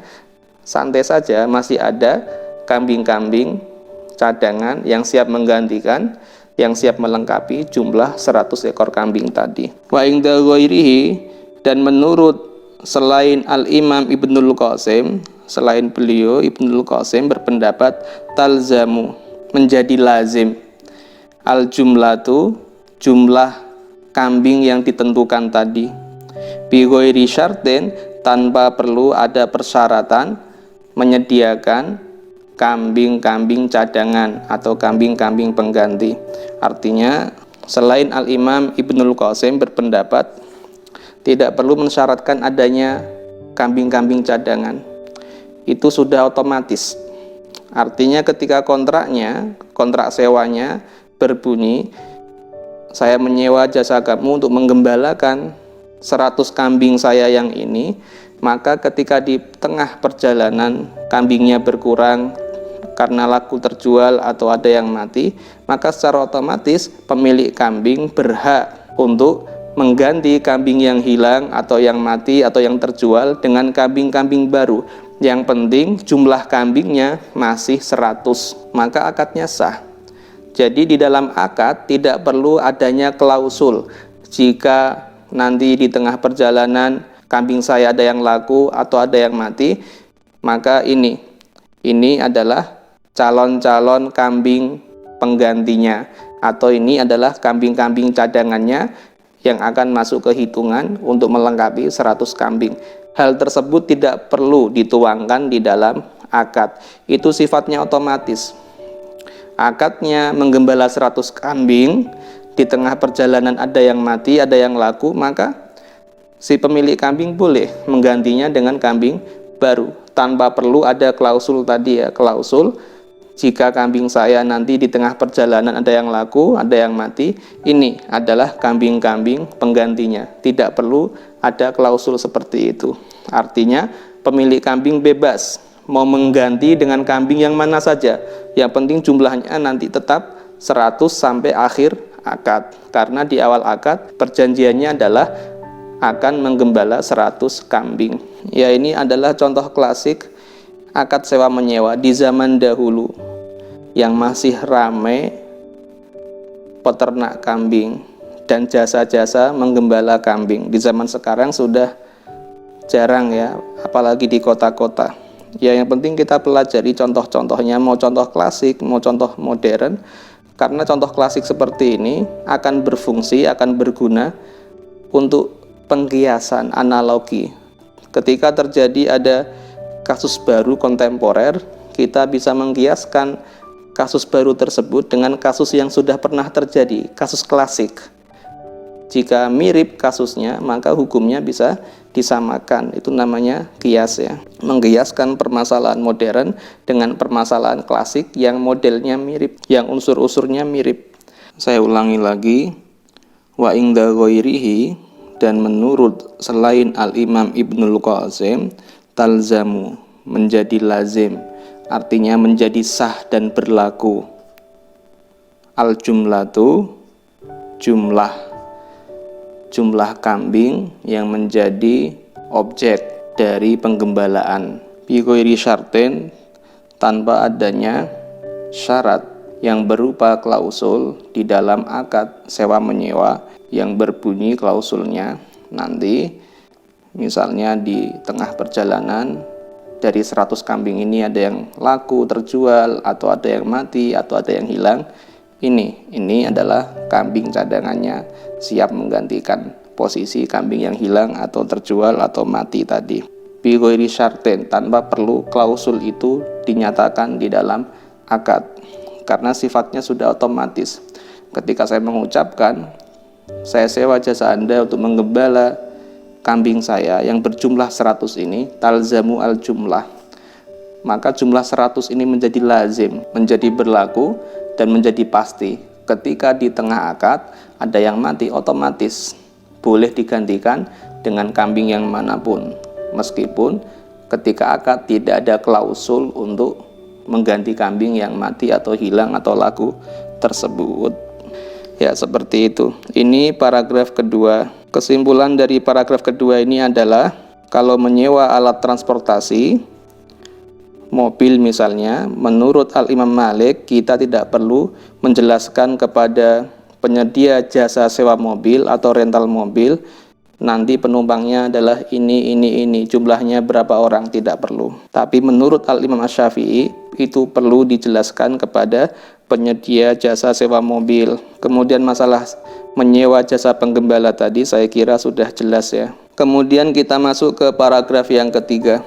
santai saja, masih ada kambing-kambing cadangan yang siap menggantikan, yang siap melengkapi jumlah 100 ekor kambing tadi. Wa inda ghairihi, dan menurut selain Al-Imam Ibnul Qasim, selain beliau, Ibnul Qasim berpendapat talzamu, menjadi lazim, al-jumlatu, jumlah kambing yang ditentukan tadi, bi ghairi syartin, tanpa perlu ada persyaratan, menyediakan kambing-kambing cadangan atau kambing-kambing pengganti. Artinya, selain Al-Imam Ibnul Qasim berpendapat tidak perlu mensyaratkan adanya kambing-kambing cadangan. Itu sudah otomatis. Artinya ketika kontrak sewanya berbunyi, saya menyewa jasa kamu untuk menggembalakan 100 kambing saya yang ini, maka ketika di tengah perjalanan kambingnya berkurang karena laku terjual atau ada yang mati, maka secara otomatis pemilik kambing berhak untuk mengganti kambing yang hilang atau yang mati atau yang terjual dengan kambing-kambing baru. Yang penting jumlah kambingnya masih 100, maka akadnya sah. Jadi di dalam akad tidak perlu adanya klausul, jika nanti di tengah perjalanan kambing saya ada yang laku atau ada yang mati, maka ini adalah calon-calon kambing penggantinya, atau ini adalah kambing-kambing cadangannya yang akan masuk ke hitungan untuk melengkapi 100 kambing. Hal tersebut tidak perlu dituangkan di dalam akad, itu sifatnya otomatis. Akadnya menggembala 100 kambing, di tengah perjalanan ada yang mati, ada yang laku, maka si pemilik kambing boleh menggantinya dengan kambing baru tanpa perlu ada klausul tadi ya, klausul jika kambing saya nanti di tengah perjalanan ada yang laku, ada yang mati, ini adalah kambing-kambing penggantinya. Tidak perlu ada klausul seperti itu. Artinya pemilik kambing bebas mau mengganti dengan kambing yang mana saja. Yang penting jumlahnya nanti tetap 100 sampai akhir akad. Karena di awal akad perjanjiannya adalah akan menggembala 100 kambing. Ya, ini adalah contoh klasik akad sewa menyewa di zaman dahulu yang masih ramai peternak kambing dan jasa-jasa menggembala kambing. Di zaman sekarang sudah jarang ya, apalagi di kota-kota. Ya yang penting kita pelajari contoh-contohnya, mau contoh klasik, mau contoh modern. Karena contoh klasik seperti ini akan berfungsi, akan berguna untuk pengkiasan analogi. Ketika terjadi ada kasus baru kontemporer, kita bisa mengkiaskan kasus baru tersebut dengan kasus yang sudah pernah terjadi, kasus klasik. Jika mirip kasusnya, maka hukumnya bisa disamakan. Itu namanya kias ya. Mengkiaskan permasalahan modern dengan permasalahan klasik yang modelnya mirip, yang unsur-unsurnya mirip. Saya ulangi lagi. Wa inda ghairihi, dan menurut selain Al-Imam Ibnul Qasim, talzamu, menjadi lazim, artinya menjadi sah dan berlaku. Al-jumlatu, jumlah kambing yang menjadi objek dari penggembalaan. Bi ghairi syartin, tanpa adanya syarat yang berupa klausul di dalam akad sewa menyewa yang berbunyi klausulnya nanti misalnya di tengah perjalanan dari 100 kambing ini ada yang laku terjual, atau ada yang mati, atau ada yang hilang. Ini adalah kambing cadangannya, siap menggantikan posisi kambing yang hilang atau terjual atau mati tadi. Bi ghairi syartin, tanpa perlu klausul itu dinyatakan di dalam akad, karena sifatnya sudah otomatis. Ketika saya mengucapkan, saya sewa jasa Anda untuk menggembala kambing saya yang berjumlah 100 ini, talzamu al jumlah, maka jumlah 100 ini menjadi lazim, menjadi berlaku dan menjadi pasti. Ketika di tengah akad ada yang mati, otomatis boleh digantikan dengan kambing yang manapun, meskipun ketika akad tidak ada klausul untuk mengganti kambing yang mati atau hilang atau laku tersebut. Ya, seperti itu. Ini paragraf kedua. Kesimpulan dari paragraf kedua ini adalah kalau menyewa alat transportasi, mobil misalnya, menurut Al-Imam Malik kita tidak perlu menjelaskan kepada penyedia jasa sewa mobil atau rental mobil nanti penumpangnya adalah ini, jumlahnya berapa orang, tidak perlu. Tapi menurut Al-Imam Asy-Syafi'i itu perlu dijelaskan kepada penyedia jasa sewa mobil. Kemudian masalah menyewa jasa penggembala tadi saya kira sudah jelas ya. Kemudian kita masuk ke paragraf yang ketiga.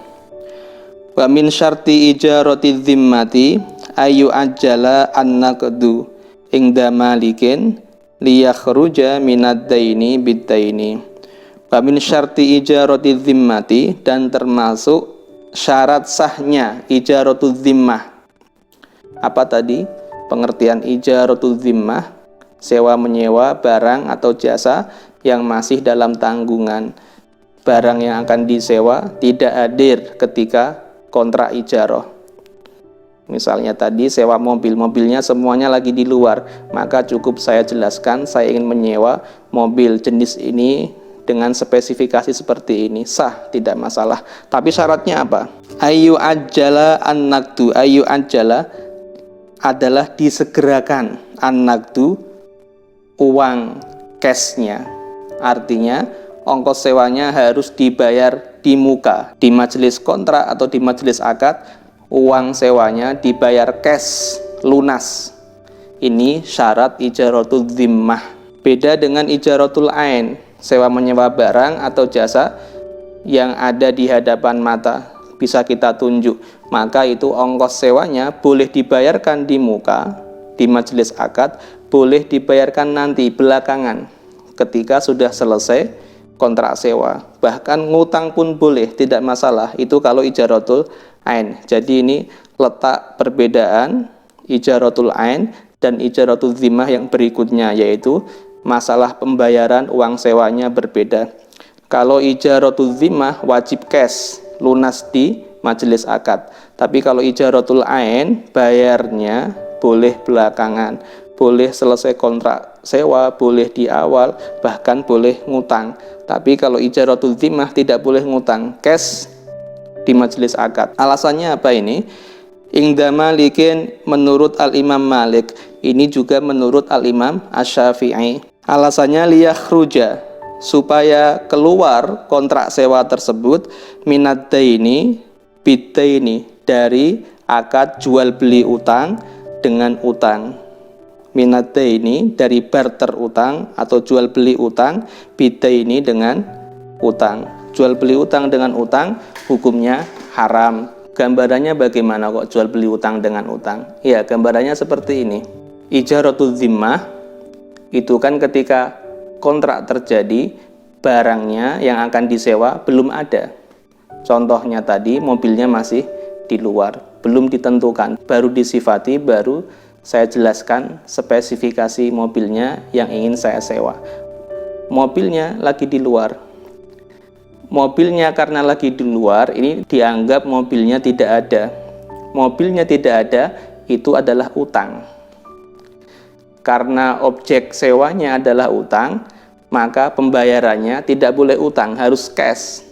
Wa min syarti ijarati dhimmati ayu ajala an-naqdu ingda malikin liyakhruja minad daini bid-daini. Wa min syarti ijarati dhimmati, dan termasuk syarat sahnya ijaratu dhimmah. Apa tadi? Pengertian ijaratu dhimmah, sewa menyewa barang atau jasa yang masih dalam tanggungan. Barang yang akan disewa tidak hadir ketika kontrak ijarah. Misalnya tadi sewa mobil, mobilnya semuanya lagi di luar, maka cukup saya jelaskan saya ingin menyewa mobil jenis ini dengan spesifikasi seperti ini, sah, tidak masalah. Tapi syaratnya apa? Ayu ajala an-naqdu. Ayu ajala adalah disegerakan, an-naqdu uang cashnya, artinya ongkos sewanya harus dibayar di muka, di majelis kontrak atau di majelis akad, uang sewanya dibayar cash, lunas. Ini syarat ijaratul dhimmah. Beda dengan ijaratul ain, sewa menyewa barang atau jasa yang ada di hadapan mata, bisa kita tunjuk, maka itu ongkos sewanya boleh dibayarkan di muka, di majelis akad, boleh dibayarkan nanti belakangan ketika sudah selesai kontrak sewa. Bahkan ngutang pun boleh, tidak masalah. Itu kalau ijaratul ain. Jadi ini letak perbedaan ijaratul ain dan ijaratul dhimmah yang berikutnya, yaitu masalah pembayaran uang sewanya berbeda. Kalau ijaratul dhimmah wajib cash, lunas di majelis akad. Tapi kalau ijaratul ain bayarnya boleh belakangan, boleh selesai kontrak sewa, boleh di awal, bahkan boleh ngutang. Tapi kalau ijaratul dhimmah tidak boleh ngutang, cash di majelis akad. Alasannya apa ini? Ingda Malikin, menurut Al-Imam Malik, ini juga menurut Al-Imam Asy-Syafi'i. Alasannya liyakhruja, supaya keluar kontrak sewa tersebut minad daini, Bidaini, dari akad jual beli utang dengan utang. Minadaini, dari barter utang atau jual beli utang. Bidaini, dengan utang. Jual beli utang dengan utang hukumnya haram. Gambarannya bagaimana kok jual beli utang dengan utang? Ya, gambarannya seperti ini. Ijaratul zimmah itu kan ketika kontrak terjadi, barangnya yang akan disewa belum ada. Contohnya tadi, mobilnya masih di luar, belum ditentukan, baru disifati, baru saya jelaskan spesifikasi mobilnya yang ingin saya sewa. Mobilnya lagi di luar. Mobilnya karena lagi di luar, ini dianggap mobilnya tidak ada. Mobilnya tidak ada, itu adalah utang. Karena objek sewanya adalah utang, maka pembayarannya tidak boleh utang, harus cash.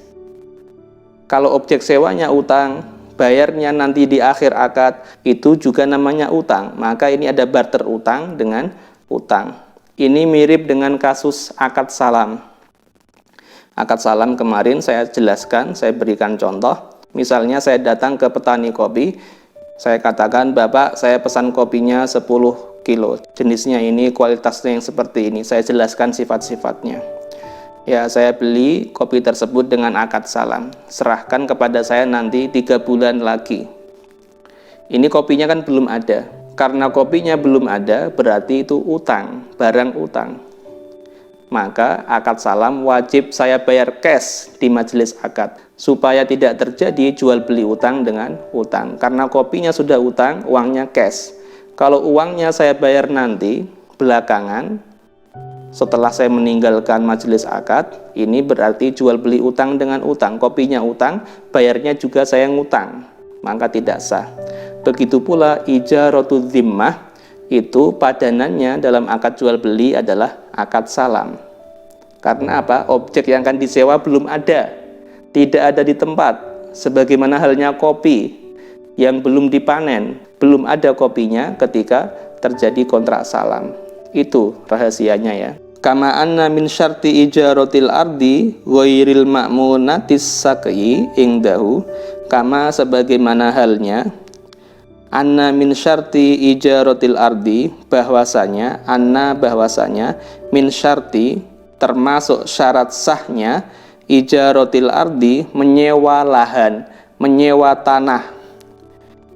Kalau objek sewanya utang, bayarnya nanti di akhir akad, itu juga namanya utang. Maka ini ada barter utang dengan utang. Ini mirip dengan kasus akad salam. Akad salam kemarin saya jelaskan, saya berikan contoh. Misalnya saya datang ke petani kopi, saya katakan, Bapak, saya pesan kopinya 10 kilo. Jenisnya ini, kualitasnya yang seperti ini. Saya jelaskan sifat-sifatnya. Ya, saya beli kopi tersebut dengan akad salam. Serahkan kepada saya nanti 3 bulan lagi. Ini kopinya kan belum ada. Karena kopinya belum ada, berarti itu utang, barang utang. Maka akad salam wajib saya bayar cash di majelis akad, supaya tidak terjadi jual beli utang dengan utang. Karena kopinya sudah utang, uangnya cash. Kalau uangnya saya bayar nanti, belakangan, setelah saya meninggalkan majelis akad, ini berarti jual beli utang dengan utang. Kopinya utang, bayarnya juga saya ngutang, maka tidak sah. Begitu pula ijaratul zimmah, itu padanannya dalam akad jual beli adalah akad salam. Karena apa? Objek yang akan disewa belum ada, tidak ada di tempat. Sebagaimana halnya kopi yang belum dipanen, belum ada kopinya ketika terjadi kontrak salam. Itu rahasianya ya. Kama anna min syarti ijaratil ardi ghairil ma'munatis sakyi ingdahu, kama sebagaimana halnya anna min syarti ijaratil ardi, bahwasanya min syarti, termasuk syarat sahnya ijaratil ardi, menyewa lahan, menyewa tanah.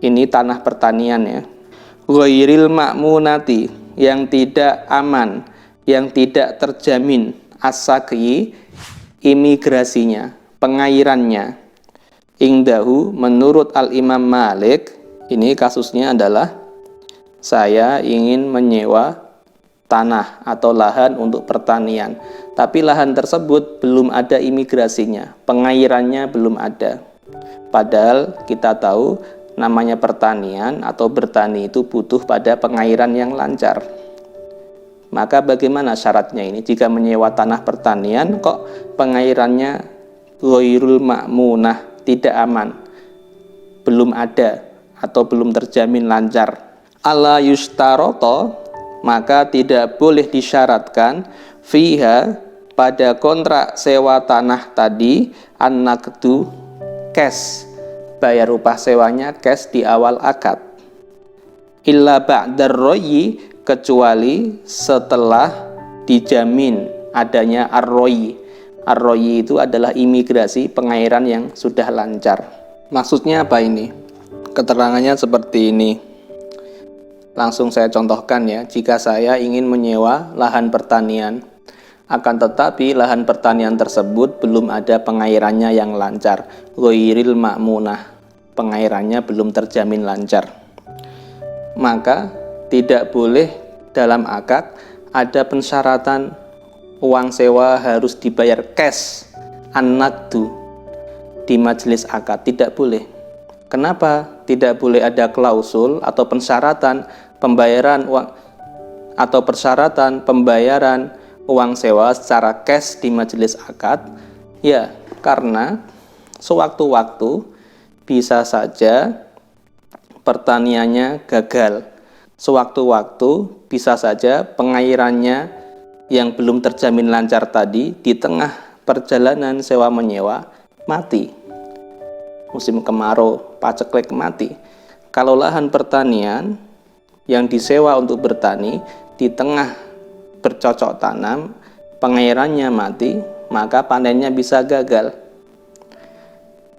Ini tanah pertanian ya. Ghairil ma'munati, yang tidak aman, yang tidak terjamin, as-sakyi, imigrasinya, pengairannya. Ingdahu, menurut Al-Imam Malik, ini kasusnya adalah saya ingin menyewa tanah atau lahan untuk pertanian, tapi lahan tersebut belum ada imigrasinya, pengairannya belum ada. Padahal kita tahu namanya pertanian atau bertani itu butuh pada pengairan yang lancar. Maka bagaimana syaratnya ini? Jika menyewa tanah pertanian kok pengairannya ghairul ma'munah, tidak aman, belum ada atau belum terjamin lancar. Ala yustaroto, maka tidak boleh disyaratkan fiha, pada kontrak sewa tanah tadi, an-naqdu, cash, bayar upah sewanya cash di awal akad. Illa ba'dar royi, kecuali setelah dijamin adanya ar-royi. Ar-royi itu adalah imigrasi, pengairan yang sudah lancar. Maksudnya apa ini? Keterangannya seperti ini. Langsung saya contohkan ya. Jika saya ingin menyewa lahan pertanian, akan tetapi lahan pertanian tersebut belum ada pengairannya yang lancar, ghairil ma'munah, pengairannya belum terjamin lancar, maka tidak boleh dalam akad ada pensyaratan uang sewa harus dibayar cash, an-naqdu, di majelis akad. Tidak boleh. Kenapa tidak boleh ada klausul atau persyaratan pembayaran uang atau persyaratan pembayaran uang sewa secara cash di majelis akad? Ya, karena sewaktu-waktu bisa saja pertaniannya gagal. Sewaktu-waktu bisa saja pengairannya yang belum terjamin lancar tadi di tengah perjalanan sewa menyewa mati. musim kemarau, paceklik mati. Kalau lahan pertanian yang disewa untuk bertani di tengah bercocok tanam, pengairannya mati, maka panennya bisa gagal.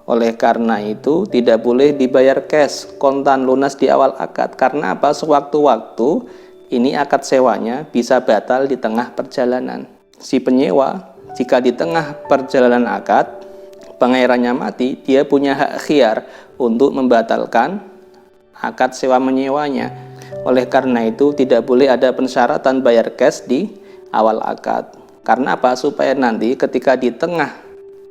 Oleh karena itu, tidak boleh dibayar cash, kontan lunas di awal akad. Karena apa? Sewaktu-waktu ini akad sewanya bisa batal di tengah perjalanan. Si penyewa, jika di tengah perjalanan akad, pengairannya mati, dia punya hak khiar untuk membatalkan akad sewa menyewanya. Oleh karena itu, tidak boleh ada pensyaratan bayar cash di awal akad. Karena apa? Supaya nanti ketika di tengah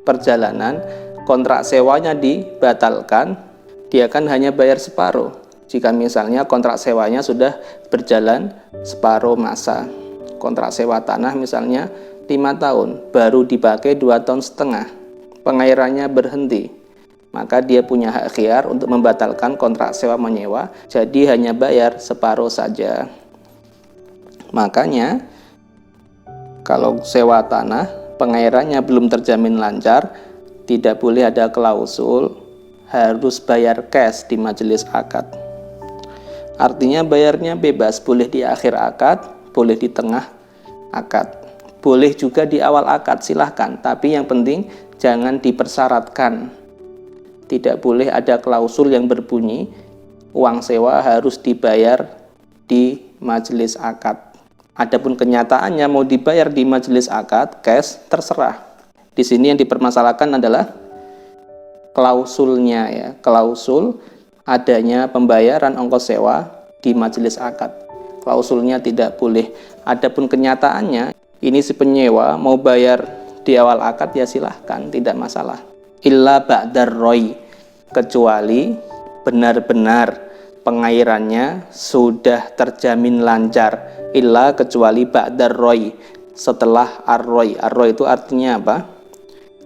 perjalanan kontrak sewanya dibatalkan, dia kan hanya bayar separuh. Jika misalnya kontrak sewanya sudah berjalan separuh masa, kontrak sewa tanah misalnya 5 tahun, baru dipakai 2,5 tahun, pengairannya berhenti, maka dia punya hak khiar untuk membatalkan kontrak sewa menyewa, jadi hanya bayar separuh saja. Makanya kalau sewa tanah, pengairannya belum terjamin lancar, tidak boleh ada klausul harus bayar cash di majelis akad. Artinya bayarnya bebas, boleh di akhir akad, boleh di tengah akad, boleh juga di awal akad, silahkan. Tapi yang penting jangan dipersyaratkan. Tidak boleh ada klausul yang berbunyi uang sewa harus dibayar di majelis akad. Adapun kenyataannya mau dibayar di majelis akad, cash, terserah. Di sini yang dipermasalahkan adalah klausulnya ya, klausul adanya pembayaran ongkos sewa di majelis akad. Klausulnya tidak boleh. Adapun kenyataannya, ini si penyewa mau bayar di awal akad ya silahkan, tidak masalah. Illa ba'dar roi, kecuali benar-benar pengairannya sudah terjamin lancar. Illa kecuali ba'dar roi, setelah ar-roi. Ar-roi itu artinya apa?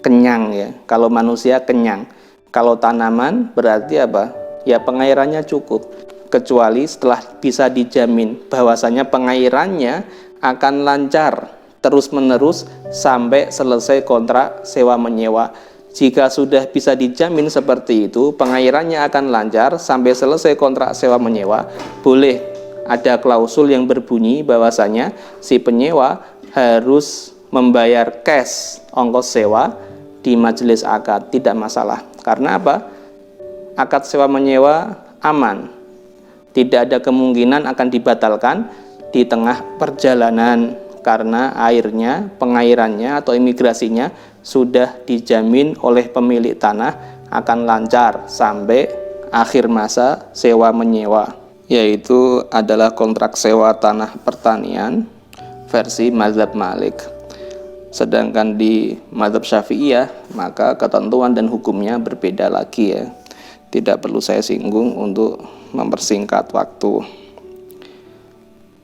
Kenyang ya. Kalau manusia kenyang. Kalau tanaman berarti apa? Ya pengairannya cukup. Kecuali setelah bisa dijamin bahwasanya pengairannya akan lancar terus-menerus sampai selesai kontrak sewa menyewa. Jika sudah bisa dijamin seperti itu, pengairannya akan lancar sampai selesai kontrak sewa menyewa, boleh ada klausul yang berbunyi bahwasanya si penyewa harus membayar cash ongkos sewa di majelis akad, tidak masalah. Karena apa? Akad sewa menyewa aman, tidak ada kemungkinan akan dibatalkan di tengah perjalanan karena airnya, pengairannya atau imigrasinya sudah dijamin oleh pemilik tanah akan lancar sampai akhir masa sewa menyewa, yaitu adalah kontrak sewa tanah pertanian versi mazhab Malik. Sedangkan di mazhab Syafi'iyah maka ketentuan dan hukumnya berbeda lagi ya. Tidak perlu saya singgung untuk mempersingkat waktu.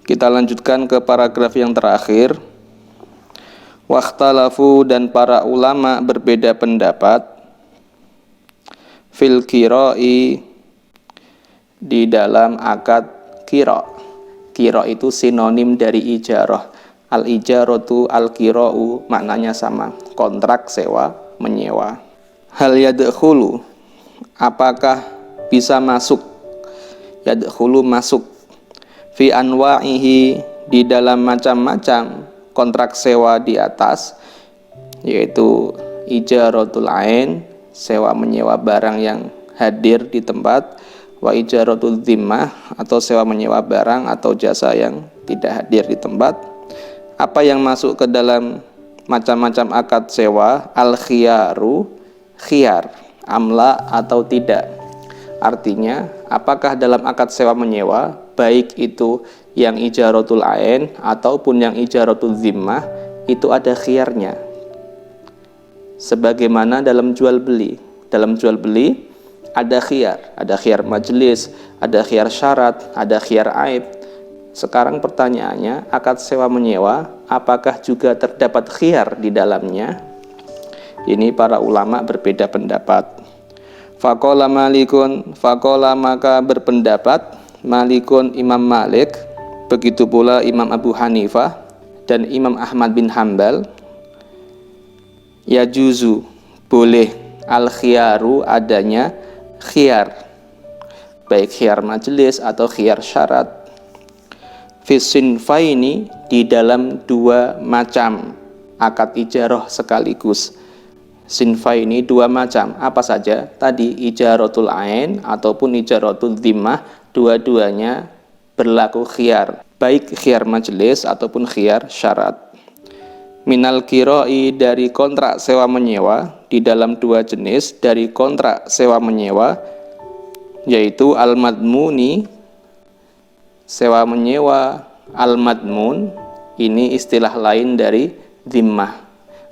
Kita lanjutkan ke paragraf yang terakhir. Wakhtalafu, dan para ulama berbeda pendapat fil qira'i, di dalam akad qira'. Qira' itu sinonim dari ijarah. Al-ijaratu al-qira'u maknanya sama, kontrak sewa menyewa. Hal yadkhulu, apakah bisa masuk, yadkhulu masuk, fi anwa'ihi, di dalam macam-macam kontrak sewa di atas, yaitu ijaratul ain, sewa menyewa barang yang hadir di tempat, wa ijaratul dhimmah, atau sewa menyewa barang atau jasa yang tidak hadir di tempat. Apa yang masuk ke dalam macam-macam akad sewa? Al-khiyaru, khiyar, amla atau tidak. Artinya, apakah dalam akad sewa menyewa, baik itu yang ijaratul ain ataupun yang ijaratul dhimmah, itu ada khiyarnya. Sebagaimana dalam jual beli. Dalam jual beli ada khiyar majelis, ada khiyar syarat, ada khiyar aib. Sekarang pertanyaannya, akad sewa menyewa apakah juga terdapat khiyar di dalamnya? Ini para ulama berbeda pendapat. Faqala Malikun, faqala maka berpendapat Malikun Imam Malik, begitu pula Imam Abu Hanifah dan Imam Ahmad bin Hambal, ya juzu, boleh Al-khiyaru adanya khiyar, baik khiyar majelis atau khiyar syarat. Fisinfaini di dalam dua macam akad ijarah sekaligus. Sinfaini dua macam, apa saja? Tadi ijaratul ain ataupun ijaratul dhimmah, dua-duanya berlaku khiyar, baik khiyar majelis ataupun khiyar syarat. Minal kiroi dari kontrak sewa menyewa, di dalam dua jenis dari kontrak sewa menyewa, yaitu al-madmuni, sewa menyewa al-madmun, ini istilah lain dari dhimmah.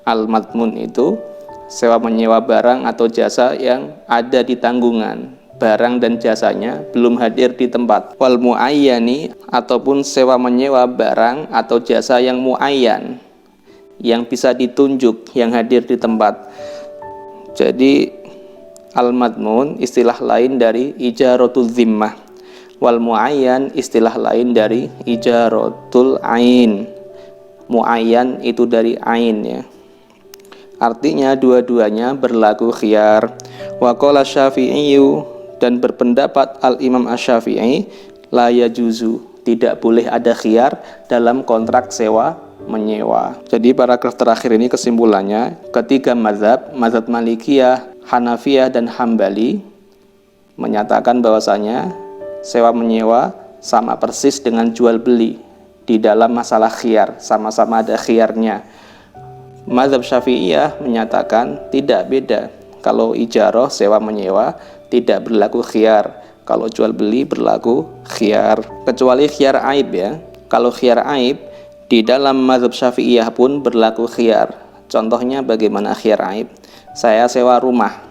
Al-madmun itu sewa menyewa barang atau jasa yang ada di tanggungan, barang dan jasanya belum hadir di tempat. Wal muayyani, ataupun sewa menyewa barang atau jasa yang muayyan, yang bisa ditunjuk, yang hadir di tempat. Jadi al-madmun istilah lain dari ijaratul dhimmah, wal muayyan istilah lain dari ijaratul ain. Muayyan itu dari ain ya. Artinya dua-duanya berlaku khiyar. Wa qala Syafi'i, dan berpendapat al-Imam Asy-Syafi'i, la yajuzu, tidak boleh ada khiyar dalam kontrak sewa menyewa. Jadi paragraf terakhir ini kesimpulannya, ketiga mazhab Malikiyah, Hanafiyah dan Hambali menyatakan bahwasanya sewa menyewa sama persis dengan jual beli di dalam masalah khiyar, sama-sama ada khiyarnya. Mazhab Syafi'iyah menyatakan tidak, beda. Kalau ijarah sewa menyewa tidak berlaku khiyar, kalau jual beli berlaku khiyar, kecuali khiyar aib ya. Kalau khiyar aib di dalam mazhab Syafi'iyah pun berlaku khiyar. Contohnya bagaimana khiyar aib? Saya sewa rumah,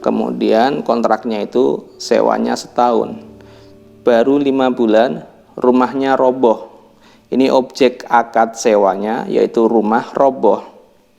kemudian kontraknya itu sewanya setahun, baru 5 bulan rumahnya roboh. Ini objek akad sewanya, yaitu rumah roboh,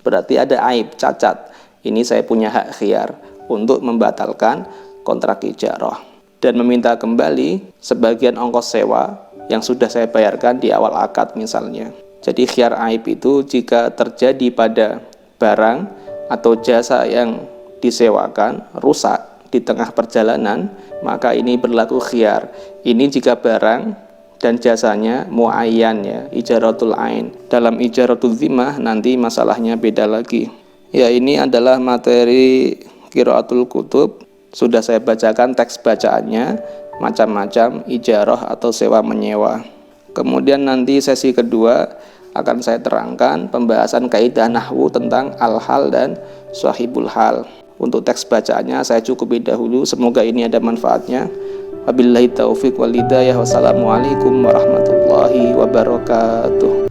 berarti ada aib, cacat. Ini saya punya hak khiyar untuk membatalkan kontrak ijarah dan meminta kembali sebagian ongkos sewa yang sudah saya bayarkan di awal akad misalnya. Jadi khiyar aib itu jika terjadi pada barang atau jasa yang disewakan rusak di tengah perjalanan, maka ini berlaku khiyar. Ini jika barang dan jasanya muayyan ya, ijaratul ain. Dalam ijaratul dhimmah nanti masalahnya beda lagi. Ya, ini adalah materi qiraatul kutub. Sudah saya bacakan teks bacaannya, macam-macam ijarah atau sewa menyewa. Kemudian nanti sesi kedua akan saya terangkan pembahasan kaidah nahwu tentang al-hal dan sahibul hal. Untuk teks bacaannya saya cukupi dahulu, semoga ini ada manfaatnya. Wabillahi taufiq wal hidayah. Wassalamualaikum warahmatullahi wabarakatuh.